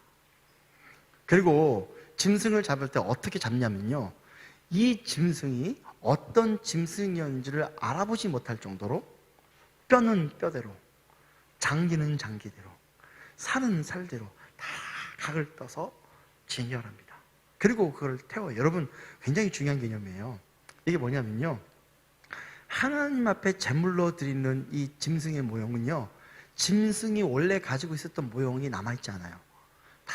그리고 짐승을 잡을 때 어떻게 잡냐면요, 이 짐승이 어떤 짐승이었는지를 알아보지 못할 정도로 뼈는 뼈대로, 장기는 장기대로, 살은 살대로 다 각을 떠서 진열합니다. 그리고 그걸 태워요. 여러분, 굉장히 중요한 개념이에요. 이게 뭐냐면요, 하나님 앞에 제물로 드리는 이 짐승의 모형은요, 짐승이 원래 가지고 있었던 모형이 남아있지 않아요. 다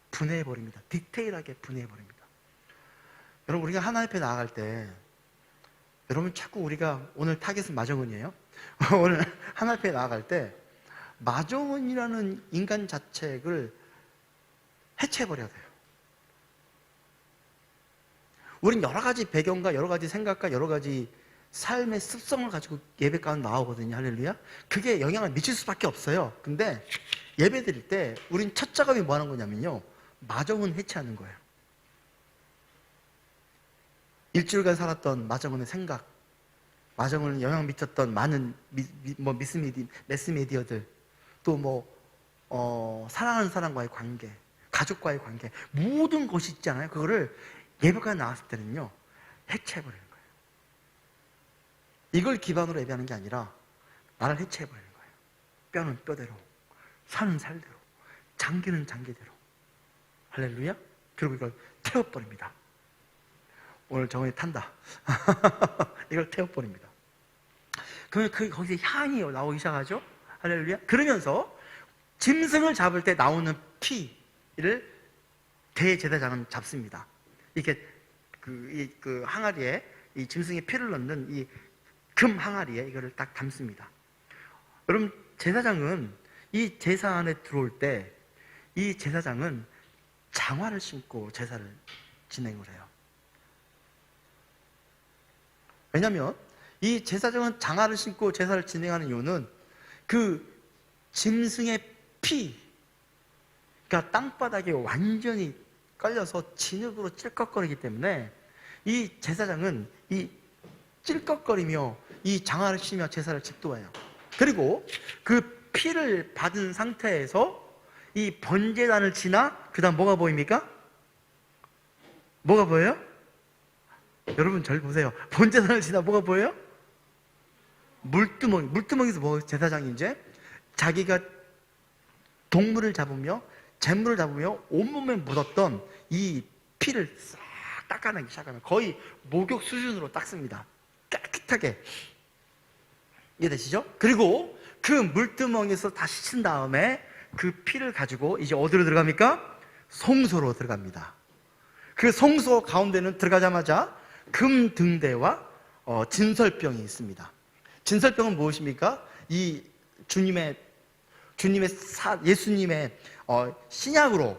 분해해버립니다. 디테일하게 분해해버립니다. 여러분, 우리가 하나님 앞에 나아갈 때, 여러분 자꾸 우리가, 오늘 타겟은 마정은이에요. 오늘 하나님 앞에 나아갈 때 마정은이라는 인간 자책을 해체해버려야 돼요. 우린 여러 가지 배경과 여러 가지 생각과 여러 가지 삶의 습성을 가지고 예배 가운데 나오거든요. 할렐루야. 그게 영향을 미칠 수밖에 없어요. 근데 예배 드릴 때 우린 첫 작업이 뭐 하는 거냐면요, 마정은 해체하는 거예요. 일주일간 살았던 마정은의 생각, 마정은을 영향 미쳤던 많은 매스미디어들, 또 사랑하는 사람과의 관계, 가족과의 관계, 모든 것이 있잖아요. 그거를 예배가 나왔을 때는요, 해체해버리는 거예요. 이걸 기반으로 예배하는 게 아니라 나를 해체해버리는 거예요. 뼈는 뼈대로, 살은 살대로, 장기는 장기대로. 할렐루야. 그리고 이걸 태워버립니다. 오늘 정원이 탄다. 이걸 태워버립니다. 그러면 거기서 향이 나오기 시작하죠. 할렐루야. 그러면서 짐승을 잡을 때 나오는 피를 대제사장은 잡습니다. 이렇게 그 항아리에, 이 짐승의 피를 넣는 이 금 항아리에 이거를 딱 담습니다. 여러분, 제사장은 이 제사 안에 들어올 때 이 제사장은 장화를 신고 제사를 진행을 해요. 왜냐하면 이 제사장은 장화를 신고 제사를 진행하는 이유는 그 짐승의 피가 땅바닥에 완전히 깔려서 진흙으로 찔꺽거리기 때문에 이 제사장은 이 찔꺽거리며 이 장화를 치며 제사를 집도해요. 그리고 그 피를 받은 상태에서 이 번제단을 지나 그 다음 뭐가 보입니까? 뭐가 보여요? 여러분 잘 보세요. 번제단을 지나 뭐가 보여요? 물두멍이. 물두멍에서 뭐 제사장이 이제 자기가 동물을 잡으며 재물을 잡으며 온몸에 묻었던 이 피를 싹 닦아내기 시작하면 거의 목욕 수준으로 닦습니다. 깨끗하게. 이해되시죠? 그리고 그 물두멍에서 다 씻은 다음에 그 피를 가지고 이제 어디로 들어갑니까? 성소로 들어갑니다. 그 성소 가운데는 들어가자마자 금 등대와 진설병이 있습니다. 진설병은 무엇입니까? 이 예수님의 신약으로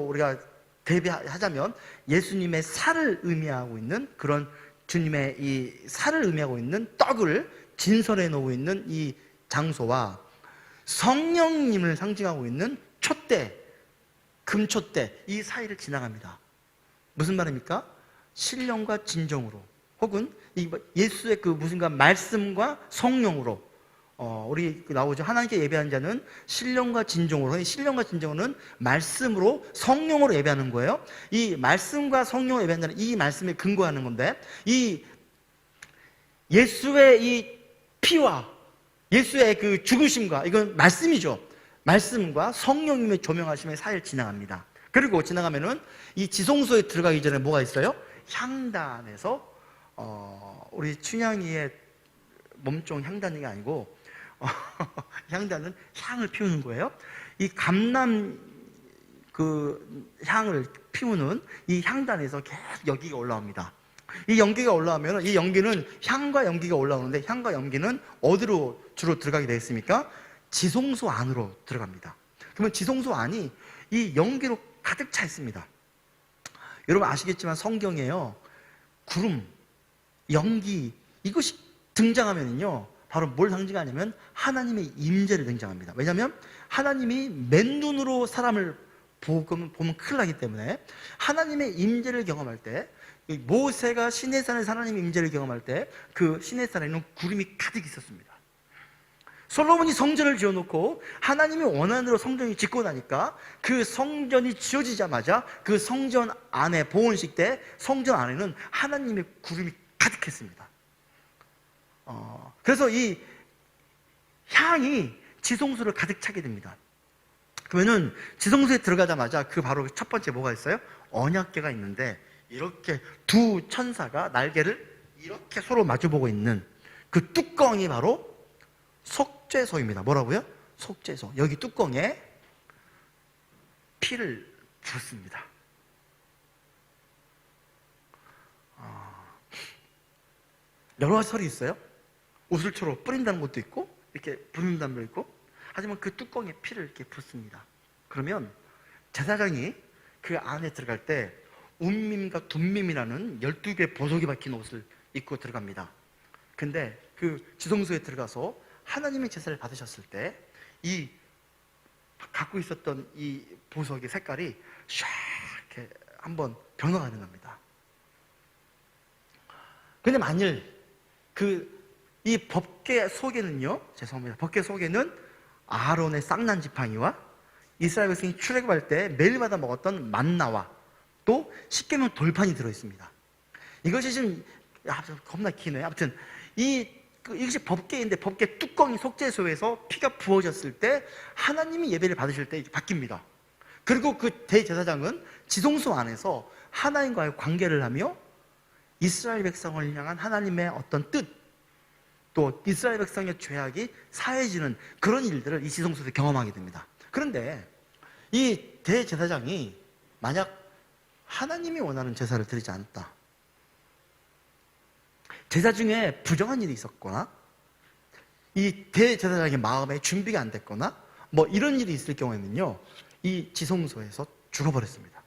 우리가 대비하자면 예수님의 살을 의미하고 있는 그런 주님의 이 살을 의미하고 있는 떡을 진설해 놓고 있는 이 장소와 성령님을 상징하고 있는 촛대, 금촛대 이 사이를 지나갑니다. 무슨 말입니까? 신령과 진정으로 혹은 예수의 그 무슨가 말씀과 성령으로 우리 나오죠. 하나님께 예배하는 자는 신령과 진정으로. 신령과 진정은 말씀으로 성령으로 예배하는 거예요. 이 말씀과 성령으로 예배하는 자는 이 말씀에 근거하는 건데 이 예수의 이 피와 예수의 그 죽으심과 이건 말씀이죠. 말씀과 성령님의 조명하심의 사이를 지나갑니다. 그리고 지나가면은 이 지성소에 들어가기 전에 뭐가 있어요? 향단에서 우리 춘향이의 몸종 향단이 아니고 향단은 향을 피우는 거예요. 이 감람 그 향을 피우는 이 향단에서 계속 연기가 올라옵니다. 이 연기가 올라오면 이 연기는 향과 연기가 올라오는데 향과 연기는 어디로 주로 들어가게 되어 있습니까? 지성소 안으로 들어갑니다. 그러면 지성소 안이 이 연기로 가득 차 있습니다. 여러분 아시겠지만 성경에요 구름, 연기 이것이 등장하면요 바로 뭘 상징하냐면 하나님의 임재를 등장합니다. 왜냐하면 하나님이 맨눈으로 사람을 보면 큰일 나기 때문에 하나님의 임재를 경험할 때 모세가 시내산에서 하나님의 임재를 경험할 때 그 시내산에는 구름이 가득 있었습니다. 솔로몬이 성전을 지어놓고 하나님이 원하는 대로 성전이 짓고 나니까 그 성전이 지어지자마자 그 성전 안에 보온식 때 성전 안에는 하나님의 구름이 가득했습니다. 그래서 이 향이 지성소를 가득 차게 됩니다. 그러면은 지성소에 들어가자마자 그 바로 첫 번째 뭐가 있어요? 언약궤가 있는데 이렇게 두 천사가 날개를 이렇게 서로 마주보고 있는 그 뚜껑이 바로 속죄소입니다. 뭐라고요? 속죄소. 여기 뚜껑에 피를 붓습니다. 여러 설이 있어요. 우슬초로 뿌린다는 것도 있고 이렇게 붓는다는 것도 있고 하지만 그 뚜껑에 피를 이렇게 붓습니다. 그러면 제사장이 그 안에 들어갈 때 운밈과 둠밈이라는 12개 보석이 박힌 옷을 입고 들어갑니다. 근데 그 지성소에 들어가서 하나님의 제사를 받으셨을 때 이 갖고 있었던 이 보석의 색깔이 샥 이렇게 한번 변화가 가능합니다. 근데 만일 이 법궤 속에는요, 죄송합니다. 법궤 속에는 아론의 쌍난 지팡이와 이스라엘 백성이 출애굽할 때 매일마다 먹었던 만나와 또 십계명 돌판이 들어있습니다. 이것이 지금 겁나 기네. 아무튼 이것이 법궤인데 법궤 뚜껑이 속죄소에서 피가 부어졌을 때 하나님이 예배를 받으실 때 바뀝니다. 그리고 그 대제사장은 지성소 안에서 하나님과의 관계를 하며 이스라엘 백성을 향한 하나님의 어떤 뜻, 또 이스라엘 백성의 죄악이 사해지는 그런 일들을 이 지성소에서 경험하게 됩니다. 그런데 이 대제사장이 만약 하나님이 원하는 제사를 드리지 않았다, 제사 중에 부정한 일이 있었거나 이 대제사장의 마음에 준비가 안 됐거나 뭐 이런 일이 있을 경우에는요 이 지성소에서 죽어버렸습니다.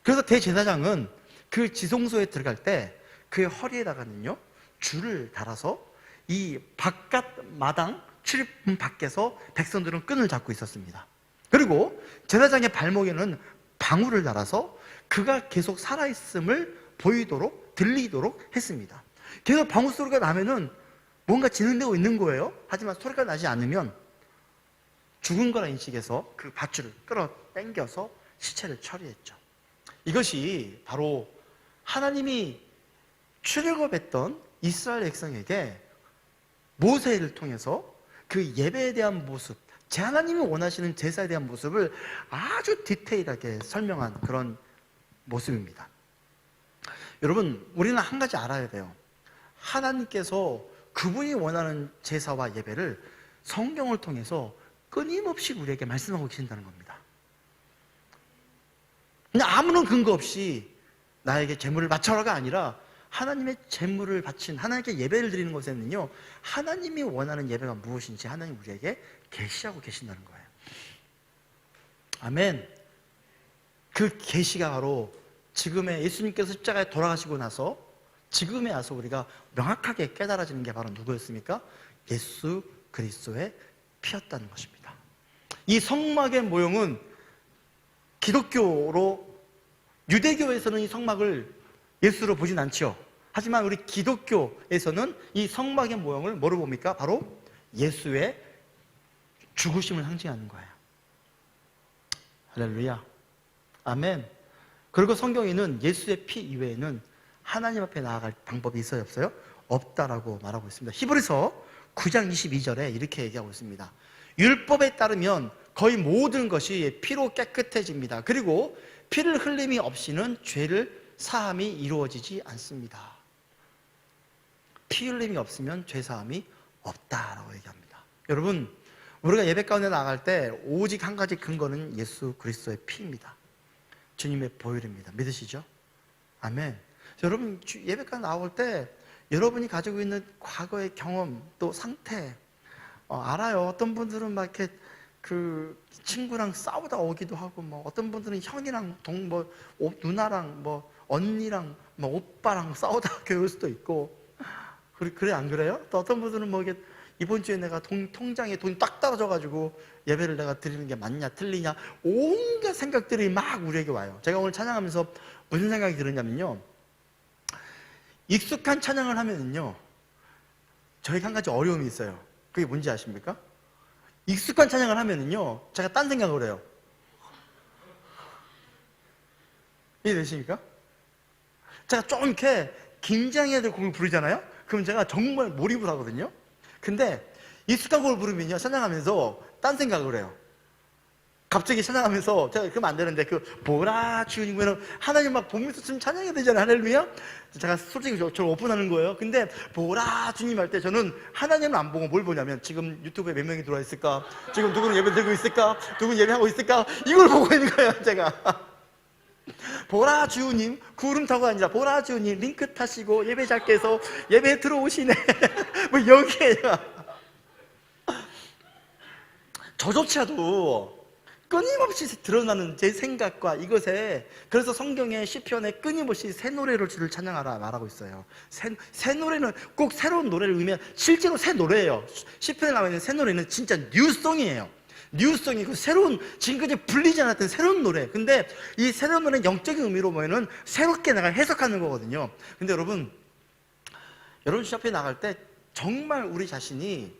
그래서 대제사장은 그 지성소에 들어갈 때 그의 허리에다가는요 줄을 달아서 이 바깥 마당 출입문 밖에서 백성들은 끈을 잡고 있었습니다. 그리고 제사장의 발목에는 방울을 날아서 그가 계속 살아있음을 보이도록 들리도록 했습니다. 계속 방울 소리가 나면은 뭔가 진행되고 있는 거예요. 하지만 소리가 나지 않으면 죽은 거라 인식해서 그 밧줄을 끌어 당겨서 시체를 처리했죠. 이것이 바로 하나님이 출애굽했던 이스라엘 백성에게 모세를 통해서 그 예배에 대한 모습, 제 하나님이 원하시는 제사에 대한 모습을 아주 디테일하게 설명한 그런 모습입니다. 여러분, 우리는 한 가지 알아야 돼요. 하나님께서 그분이 원하는 제사와 예배를 성경을 통해서 끊임없이 우리에게 말씀하고 계신다는 겁니다. 그냥 아무런 근거 없이 나에게 제물을 바쳐라가 아니라 하나님의 제물을 바친 하나님께 예배를 드리는 것에는요, 하나님이 원하는 예배가 무엇인지 하나님 우리에게 계시하고 계신다는 거예요. 아멘. 그 계시가 바로 지금의 예수님께서 십자가에 돌아가시고 나서 지금에 와서 우리가 명확하게 깨달아지는 게 바로 누구였습니까? 예수 그리스도의 피였다는 것입니다. 이 성막의 모형은 기독교로, 유대교에서는 이 성막을 예수로 보진 않죠. 하지만 우리 기독교에서는 이 성막의 모형을 뭐로 봅니까? 바로 예수의 죽으심을 상징하는 거예요. 할렐루야. 아멘. 그리고 성경에는 예수의 피 이외에는 하나님 앞에 나아갈 방법이 있어요, 없어요? 없다라고 말하고 있습니다. 히브리서 9장 22절에 이렇게 얘기하고 있습니다. 율법에 따르면 거의 모든 것이 피로 깨끗해집니다. 그리고 피를 흘림이 없이는 죄를 사함이 이루어지지 않습니다. 피 흘림이 없으면 죄 사함이 없다라고 얘기합니다. 여러분, 우리가 예배 가운데 나갈 때 오직 한 가지 근거는 예수 그리스도의 피입니다. 주님의 보혈입니다. 믿으시죠? 아멘. 여러분, 예배 가운데 나올 때 여러분이 가지고 있는 과거의 경험 또 상태 알아요. 어떤 분들은 막 이렇게 그 친구랑 싸우다 오기도 하고, 뭐 어떤 분들은 형이랑 누나랑 언니랑 오빠랑 싸우다 교회 올 수도 있고, 그래 안 그래요? 또 어떤 분들은 이게 이번 주에 내가 통장에 돈이 딱 떨어져가지고 예배를 내가 드리는 게 맞냐 틀리냐 온갖 생각들이 막 우리에게 와요. 제가 오늘 찬양하면서 무슨 생각이 들었냐면요, 익숙한 찬양을 하면은요 저희가 한 가지 어려움이 있어요. 그게 뭔지 아십니까? 익숙한 찬양을 하면은요 제가 딴 생각을 해요. 이해되십니까? 제가 좀 이렇게 긴장해야 될 곡을 부르잖아요? 그럼 제가 정말 몰입을 하거든요? 근데 익숙한 곡을 부르면요 찬양하면서 딴 생각을 해요. 갑자기 찬양하면서 제가 그러면 안 되는데 보라 주님은 하나님 막 보면서 좀 찬양해야 되잖아요. 할렐루야. 제가 솔직히 저를 오픈하는 거예요. 근데 보라 주님 할 때 저는 하나님을 안 보고 뭘 보냐면 지금 유튜브에 몇 명이 들어와 있을까, 지금 누구는 예배 드리고 있을까, 누구는 예배하고 있을까, 이걸 보고 있는 거예요. 제가 보라 주님, 구름 타고 아니라 보라 주님 링크 타시고 예배자께서 예배에 들어오시네. 여기에요. 저조차도 끊임없이 드러나는 제 생각과 이것에, 그래서 성경의 시편에 끊임없이 새 노래로 주를 찬양하라 말하고 있어요. 새 노래는 꼭 새로운 노래를 의미한, 실제로 새 노래예요. 시편에 나와 있는 새 노래는 진짜 뉴송이에요. 뉴송이고 새로운, 지금까지 불리지 않았던 새로운 노래. 근데 이 새로운 노래는 영적인 의미로 보면은 새롭게 내가 해석하는 거거든요. 근데 여러분 주 앞에 나갈 때 정말 우리 자신이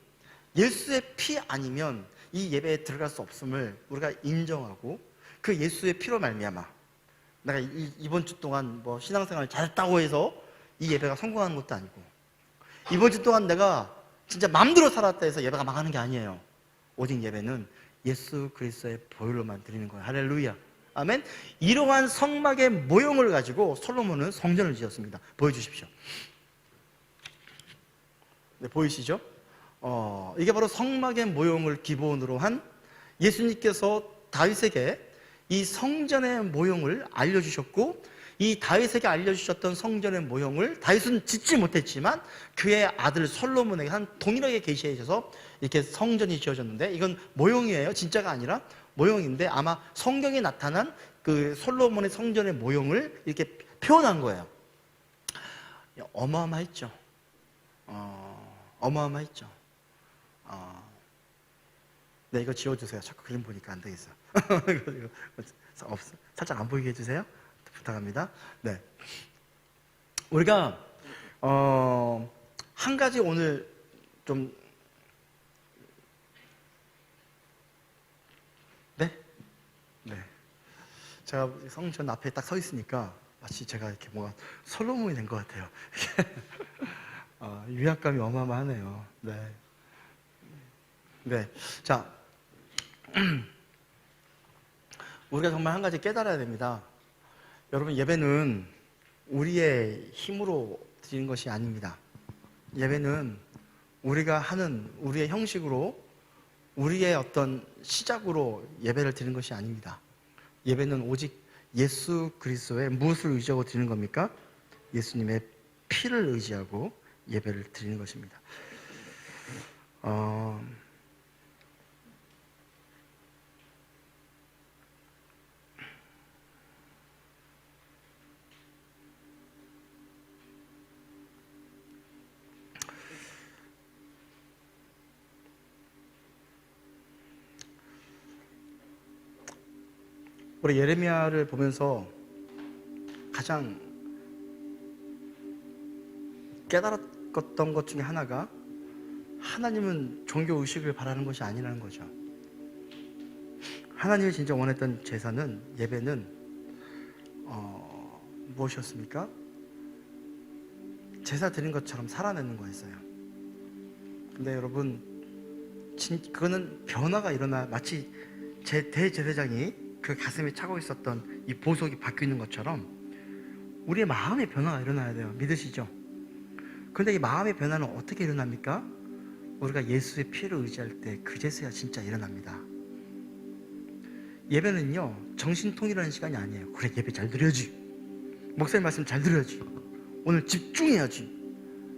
예수의 피 아니면 이 예배에 들어갈 수 없음을 우리가 인정하고, 그 예수의 피로 말미암아 내가 이번 주 동안 신앙생활 잘했다고 해서 이 예배가 성공하는 것도 아니고, 이번 주 동안 내가 진짜 마음대로 살았다 해서 예배가 망하는 게 아니에요. 오직 예배는 예수 그리스도의 보혈로만 드리는 거예요. 할렐루야. 아멘. 이러한 성막의 모형을 가지고 솔로몬은 성전을 지었습니다. 보여주십시오. 네, 보이시죠? 이게 바로 성막의 모형을 기본으로 한, 예수님께서 다윗에게 이 성전의 모형을 알려주셨고, 이 다윗에게 알려주셨던 성전의 모형을 다윗은 짓지 못했지만 그의 아들 솔로몬에게 한 동일하게 계시해 주셔서 이렇게 성전이 지어졌는데, 이건 모형이에요. 진짜가 아니라 모형인데 아마 성경에 나타난 그 솔로몬의 성전의 모형을 이렇게 표현한 거예요. 어마어마했죠. 어마어마했죠. 네, 이거 지워주세요. 자꾸 그림 보니까 안 되겠어. 살짝 안 보이게 해주세요. 부탁합니다. 네. 우리가 한 가지 오늘 좀 네? 네. 제가 성전 앞에 딱 서 있으니까 마치 제가 이렇게 뭔가 솔로몬이 된 것 같아요. 위압감이 어마어마하네요. 네. 네. 자, 우리가 정말 한 가지 깨달아야 됩니다. 여러분, 예배는 우리의 힘으로 드리는 것이 아닙니다. 예배는 우리가 하는 우리의 형식으로, 우리의 어떤 시작으로 예배를 드리는 것이 아닙니다. 예배는 오직 예수 그리스도의 무엇을 의지하고 드리는 겁니까? 예수님의 피를 의지하고 예배를 드리는 것입니다. 우리 예레미야를 보면서 가장 깨달았던 것 중에 하나가 하나님은 종교 의식을 바라는 것이 아니라는 거죠. 하나님이 진짜 원했던 제사는, 예배는 무엇이었습니까? 제사 드린 것처럼 살아내는 거였어요. 근데 여러분, 그거는 변화가 일어나, 마치 제 대제사장이 그 가슴에 차고 있었던 이 보석이 바뀌는 것처럼 우리의 마음의 변화가 일어나야 돼요. 믿으시죠? 그런데 이 마음의 변화는 어떻게 일어납니까? 우리가 예수의 피를 의지할 때 그제서야 진짜 일어납니다. 예배는요, 정신통일하는 시간이 아니에요. 그래, 예배 잘 드려야지, 목사님 말씀 잘 들어야지, 오늘 집중해야지.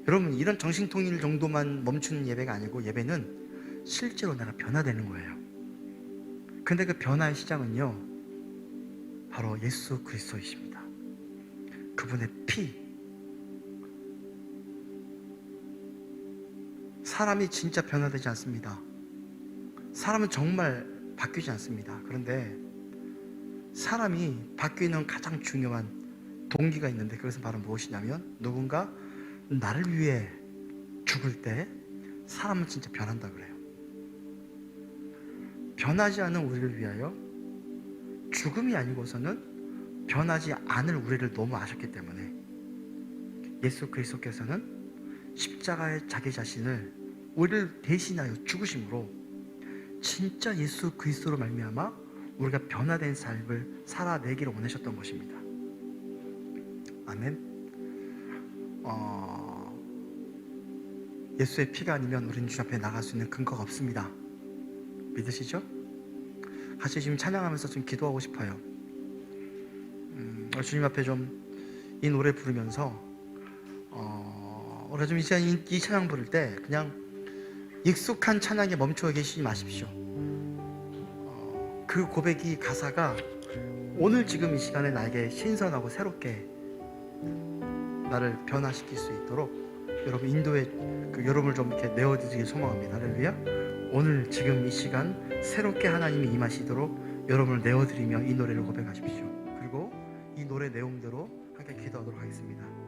여러분, 이런 정신통일 정도만 멈추는 예배가 아니고, 예배는 실제로 내가 변화되는 거예요. 근데 그 변화의 시작은요, 바로 예수 그리스도이십니다. 그분의 피. 사람이 진짜 변화되지 않습니다. 사람은 정말 바뀌지 않습니다. 그런데 사람이 바뀌는 가장 중요한 동기가 있는데, 그것은 바로 무엇이냐면, 누군가 나를 위해 죽을 때 사람은 진짜 변한다 그래요. 변하지 않은 우리를 위하여, 죽음이 아니고서는 변하지 않을 우리를 너무 아셨기 때문에 예수 그리스도께서는 십자가에 자기 자신을 우리를 대신하여 죽으심으로 진짜 예수 그리스도로 말미암아 우리가 변화된 삶을 살아내기를 원하셨던 것입니다. 아멘. 예수의 피가 아니면 우리는 주님 앞에 나갈 수 있는 근거가 없습니다. 믿으시죠? 같이 지금 찬양하면서 좀 기도하고 싶어요. 주님 앞에 좀 이 노래 부르면서 우리가 좀 이 찬양 부를 때 그냥 익숙한 찬양에 멈춰 계시지 마십시오. 그 고백이, 가사가 오늘 지금 이 시간에 나에게 신선하고 새롭게 나를 변화시킬 수 있도록 여러분 인도에 여러분을 좀 이렇게 내어드리길 소망합니다. 할렐루야. 오늘 지금 이 시간 새롭게 하나님이 임하시도록 여러분을 내어드리며 이 노래를 고백하십시오. 그리고 이 노래 내용대로 함께 기도하도록 하겠습니다.